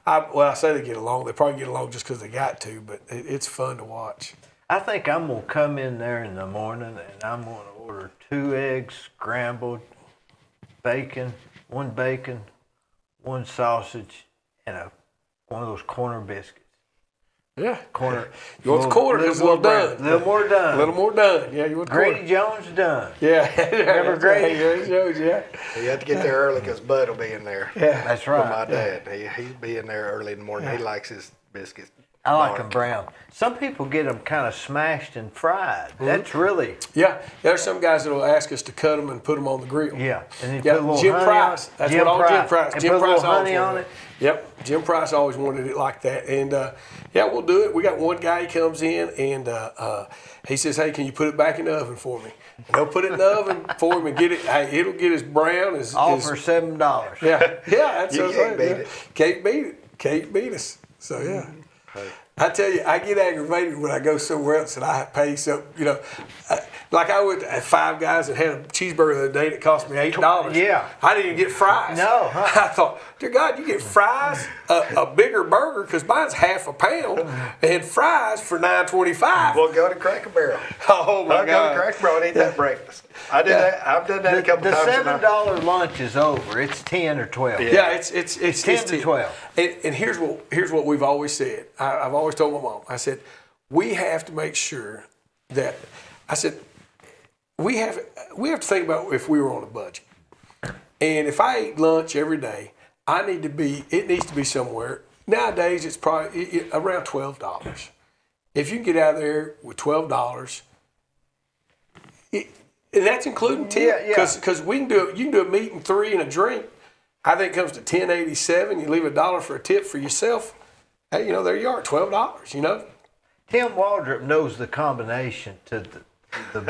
I say they get along. They probably get along just because they got to. But it's fun to watch. I think I'm gonna come in there in the morning and I'm gonna order 2 eggs scrambled, bacon, one sausage, and one of those corner biscuits. Yeah. Corner. You want the corner? It's a little done. A little more done. A little more done. Yeah, you want the corner. Grady Jones done. Yeah. Remember Grady? Grady Jones, yeah. You have to get there early because Bud will be in there. Yeah. That's right. For my dad. He'll be in there early in the morning. Yeah. He likes his biscuits. I like them brown. Some people get them kind of smashed and fried. Mm-hmm. That's really... Yeah, there's some guys that will ask us to cut them and put them on the grill. Yeah, and then put a little Jim honey Price. On. That's Jim what all Price. Jim Price. And Jim put Price a little honey on it. Yep, Jim Price always wanted it like that. And we'll do it. We got one guy, he comes in and he says, hey, can you put it back in the oven for me? And they'll put it in the oven for him and get it. Hey, it'll get as brown as... All for $7. Yeah, that's you what can't I'm beat saying. it. Can't beat us. So, yeah. Hey. I tell you, I get aggravated when I go somewhere else and I pay some, like I went to Five Guys and had a cheeseburger the other day that cost me $8. Yeah. I didn't even get fries. No. I thought, dear God, you get fries, a bigger burger, because mine's half a pound, and fries for $9.25. We'll go to Cracker Barrel. Oh, my God. I'll go to Cracker Barrel and eat that breakfast. I did that. I've done that a couple times. The $7 lunch is over. It's 10 or 12. Yeah, it's 10 to 12. And here's what we've always said. I've always told my mom. I said, we have to make sure that. I said, we have to think about if we were on a budget. And if I ate lunch every day, it needs to be somewhere. Nowadays, it's probably around $12. If you can get out of there with $12. And that's including tip, because we can do it. You can do a meat and 3 and a drink. I think it comes to $10.87. You leave $1 for a tip for yourself. Hey, there you are, $12. Tim Waldrop knows the combination to the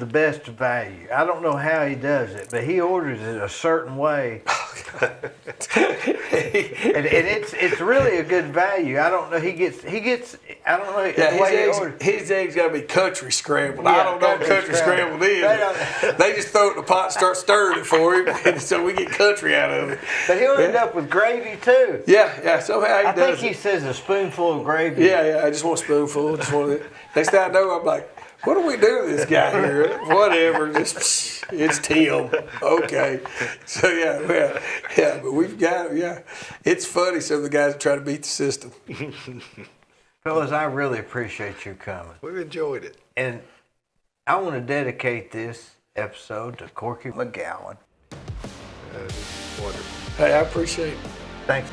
best value. I don't know how he does it, but he orders it a certain way. and it's really a good value. I don't know. He gets. I don't know the way he orders. His eggs got to be country scrambled. I don't know what country scrambled is. They just throw it in the pot and start stirring it for him, and so we get country out of it. But he'll end up with gravy too. Yeah. Somehow he does. I think he says a spoonful of gravy. Yeah. I just want a spoonful. Next thing I know, I'm like, what do we do to this guy here? Whatever, it's Tim. Okay. So, yeah, but we've got it, yeah. It's funny, some of the guys that try to beat the system. Fellas, I really appreciate you coming. We've enjoyed it. And I want to dedicate this episode to Corky McGowan. Wonderful. Hey, I appreciate it. Thanks.